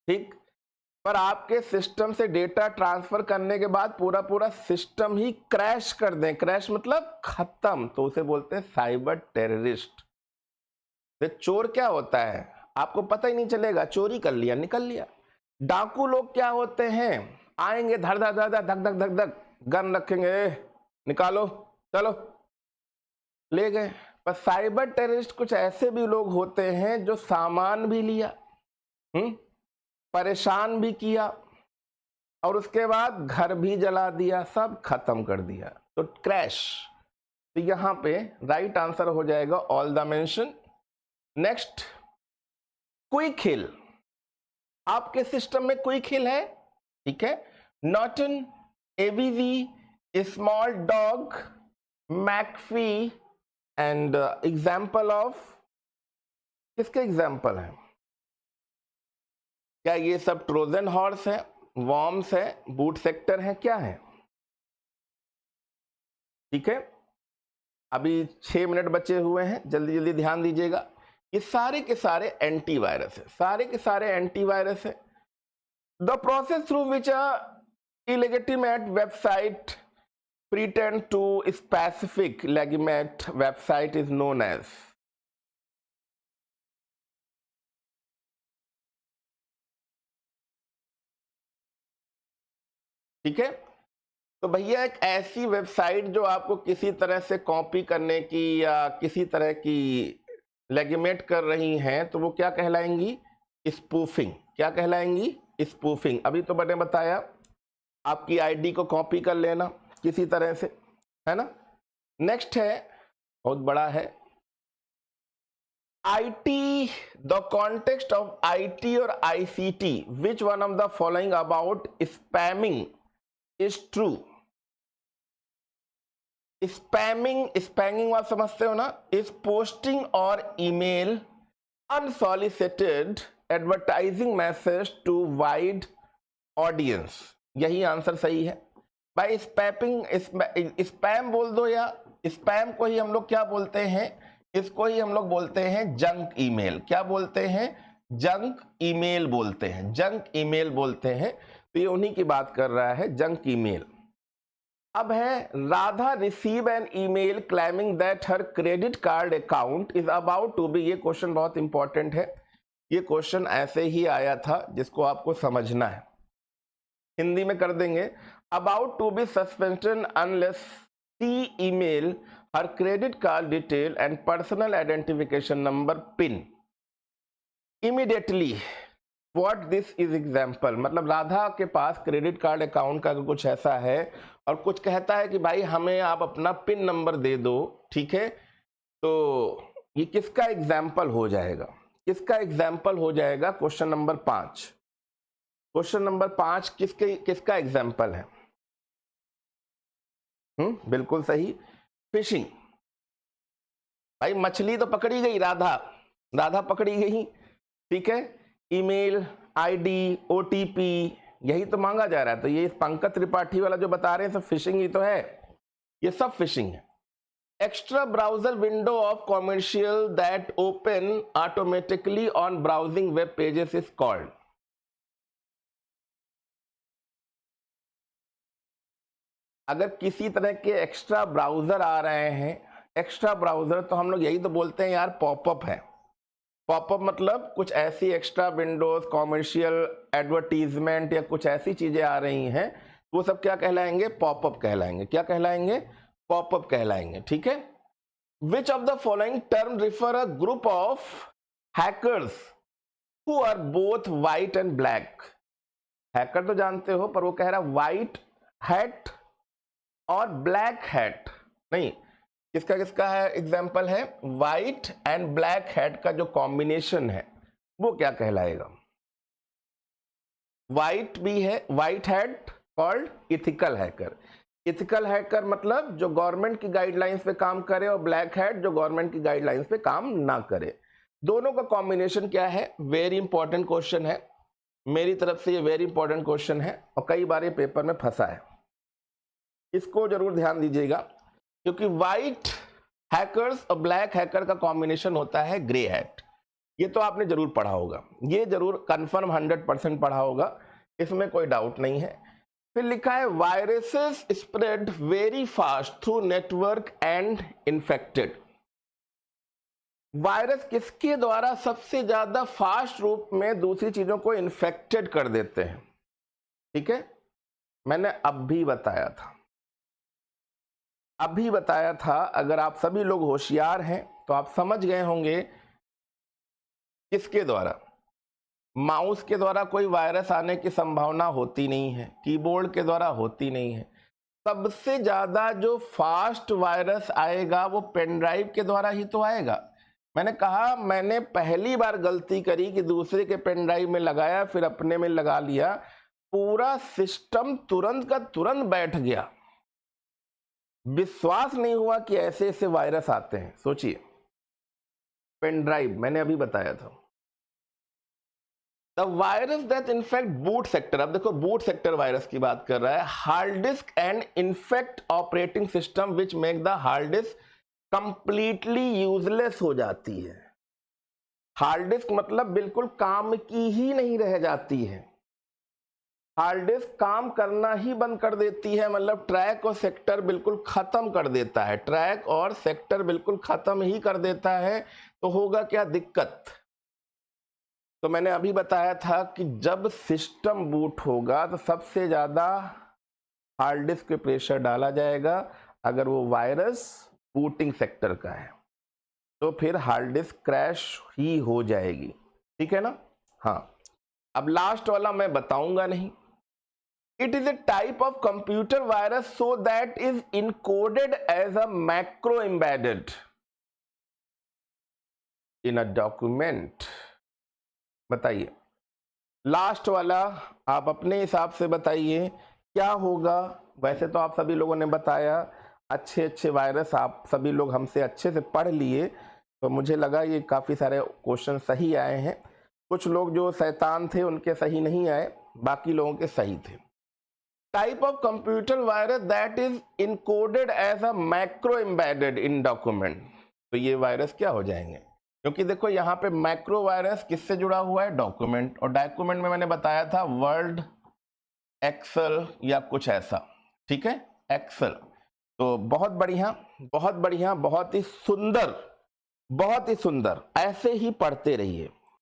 ठीक, पर आपके सिस्टम से डेटा ट्रांसफर करने के बाद पूरा पूरा सिस्टम ही क्रैश कर दें, क्रैश मतलब खत्म, तो उसे बोलते हैं साइबर टेररिस्ट। तो चोर क्या होता है आपको पता ही नहीं चलेगा, चोरी कर लिया निकल लिया। डाकू लोग क्या होते हैं, आएंगे धड़ धड़ धड़ धक धक धक धक, गन रखेंगे, निकालो चलो ले गए। पर साइबर टेररिस्ट कुछ ऐसे भी लोग होते हैं जो सामान भी लिया, परेशान भी किया और उसके बाद घर भी जला दिया, सब खत्म कर दिया, तो क्रैश। तो यहां पे राइट आंसर हो जाएगा all the mention. Next, quick heal, आपके सिस्टम में क्विक हिल है, ठीक है, Norton, AVG, small dog, McAfee and example of, किसके एग्जाम्पल है, क्या ये सब ट्रोजन हॉर्स है, वॉर्म्स है, बूट सेक्टर है, क्या है, ठीक है। अभी 6 मिनट बचे हुए हैं, जल्दी जल्दी ध्यान दीजिएगा। ये सारे के सारे एंटीवायरस है, सारे के सारे एंटीवायरस है। The process through which a illegitimate website pretend to specific legitimate website is known as, ठीक है। तो भैया एक ऐसी वेबसाइट जो आपको किसी तरह से कॉपी करने की या किसी तरह की लेगिमेट कर रही हैं, तो वो क्या कहलाएंगी, स्पूफिंग। क्या कहलाएंगी, स्पूफिंग। अभी तो मैंने बताया आपकी आईडी को कॉपी कर लेना किसी तरह से, है ना। नेक्स्ट है, बहुत बड़ा है, IT, the context of IT और ICT, which one of the following about spamming is true. Spamming, spamming बात समझते हो ना, इज पोस्टिंग और email unsolicited advertising message to wide audience. यही आंसर सही है भाई। स्पैमिंग, स्पैम बोल दो, या स्पैम को ही हम लोग क्या बोलते हैं, इसको ही हम लोग बोलते हैं जंक ईमेल। क्या बोलते हैं, जंक ईमेल बोलते हैं, जंक ईमेल बोलते हैं। तो ये उन्हीं की बात कर रहा है, जंक ईमेल। अब है Radha receive an email claiming that her credit card account is about to be. ये क्वेश्चन बहुत इंपॉर्टेंट है, ये क्वेश्चन ऐसे ही आया था जिसको आपको समझना है, हिंदी में कर देंगे। About to be suspended unless she email her credit card detail and personal identification number pin immediately what this is example. मतलब राधा के पास क्रेडिट कार्ड अकाउंट का अगर कुछ ऐसा है और कुछ कहता है कि भाई हमें आप अपना पिन नंबर दे दो, ठीक है, तो ये किसका एग्जाम्पल हो जाएगा, किसका एग्जाम्पल हो जाएगा। क्वेश्चन नंबर 5, क्वेश्चन नंबर 5 किसका एग्जाम्पल है। बिल्कुल सही, फिशिंग। भाई मछली तो पकड़ी गई, राधा, राधा पकड़ी गई, ठीक है। ईमेल, आईडी, ओटीपी, यही तो मांगा जा रहा है। तो ये पंकज त्रिपाठी वाला जो बता रहे हैं सब फिशिंग ही तो है, ये सब फिशिंग है। Extra browser window of commercial that open automatically on browsing web pages is called. अगर किसी तरह के एक्स्ट्रा ब्राउजर आ रहे हैं, एक्स्ट्रा ब्राउजर, तो हम लोग यही तो बोलते हैं यार पॉपअप है। पॉपअप मतलब कुछ ऐसी एक्स्ट्रा विंडोज, कॉमर्शियल एडवर्टीजमेंट या कुछ ऐसी चीजें आ रही हैं, वो सब क्या कहलाएंगे? पॉपअप कहलाएंगे। क्या कहलाएंगे? पॉपअप कहलाएंगे। ठीक है। Which of the following term refer a group of hackers who are both white and black. Hacker तो जानते हो, पर वो कह रहा व्हाइट हैट और ब्लैक हैट नहीं। किसका किसका है एग्जाम्पल है? व्हाइट एंड ब्लैक हैट का जो कॉम्बिनेशन है वो क्या कहलाएगा? व्हाइट भी है, white hat called ethical hacker. Ethical hacker मतलब जो गवर्नमेंट की गाइडलाइंस पे काम करे, और ब्लैक हैट जो गवर्नमेंट की गाइडलाइंस पे काम ना करे। दोनों का कॉम्बिनेशन क्या है? वेरी इंपॉर्टेंट क्वेश्चन है, मेरी तरफ से ये वेरी इंपॉर्टेंट क्वेश्चन है और कई बार ये पेपर में फंसा है। इसको जरूर ध्यान दीजिएगा, क्योंकि व्हाइट हैकर्स और ब्लैक हैकर का कॉम्बिनेशन होता है ग्रे हैट। ये तो आपने जरूर पढ़ा होगा, ये जरूर कंफर्म 100% पढ़ा होगा, इसमें कोई डाउट नहीं है। फिर लिखा है viruses spread very fast through network and infected. Virus किसके द्वारा सबसे ज्यादा फास्ट रूप में दूसरी चीजों को इन्फेक्टेड कर देते हैं? ठीक है, मैंने अभी बताया था। अगर आप सभी लोग होशियार हैं तो आप समझ गए होंगे किसके द्वारा। माउस के द्वारा कोई वायरस आने की संभावना होती नहीं है, कीबोर्ड के द्वारा होती नहीं है। सबसे ज्यादा जो फास्ट वायरस आएगा वो पेन ड्राइव के द्वारा ही तो आएगा। मैंने कहा, मैंने पहली बार गलती करी कि दूसरे के पेन ड्राइव में लगाया, फिर अपने में लगा लिया, पूरा सिस्टम तुरंत का तुरंत बैठ गया। विश्वास नहीं हुआ कि ऐसे ऐसे वायरस आते हैं। सोचिए, पेन ड्राइव मैंने अभी बताया था। The virus that infect boot sector, अब देखो बूट सेक्टर वायरस की बात कर रहा है। Hard disk and infect operating system which make the hard disk completely useless हो जाती है। हार्ड डिस्क मतलब बिल्कुल काम की ही नहीं रह जाती है। हार्ड डिस्क काम करना ही बंद कर देती है, मतलब ट्रैक और सेक्टर बिल्कुल खत्म कर देता है। ट्रैक और सेक्टर बिल्कुल खत्म ही कर देता है, तो होगा क्या दिक्कत? तो मैंने अभी बताया था कि जब सिस्टम बूट होगा तो सबसे ज्यादा हार्ड डिस्क पे प्रेशर डाला जाएगा। अगर वो वायरस बूटिंग सेक्टर का है तो फिर हार्ड डिस्क क्रैश ही हो जाएगी। ठीक है ना? हाँ, अब लास्ट वाला मैं बताऊंगा नहीं। It is a type of computer virus so that is encoded as a macro embedded in a document. बताइए, लास्ट वाला आप अपने हिसाब से बताइए क्या होगा। वैसे तो आप सभी लोगों ने बताया, अच्छे अच्छे वायरस आप सभी लोग हमसे अच्छे से पढ़ लिए, तो मुझे लगा ये काफ़ी सारे क्वेश्चन सही आए हैं। कुछ लोग जो शैतान थे उनके सही नहीं आए, बाकी लोगों के सही थे। Type of computer virus that is encoded as a macro embedded in document. तो ये वायरस क्या हो जाएंगे? क्योंकि देखो यहाँ पे मैक्रो वायरस किससे जुड़ा हुआ है? डॉक्यूमेंट। और डॉक्यूमेंट में मैंने बताया था वर्ड, एक्सेल या कुछ ऐसा। ठीक है, एक्सेल। तो बहुत बढ़िया, बहुत बढ़िया, बहुत ही सुंदर, बहुत ही सुंदर। ऐसे ही पढ़ते रहिए।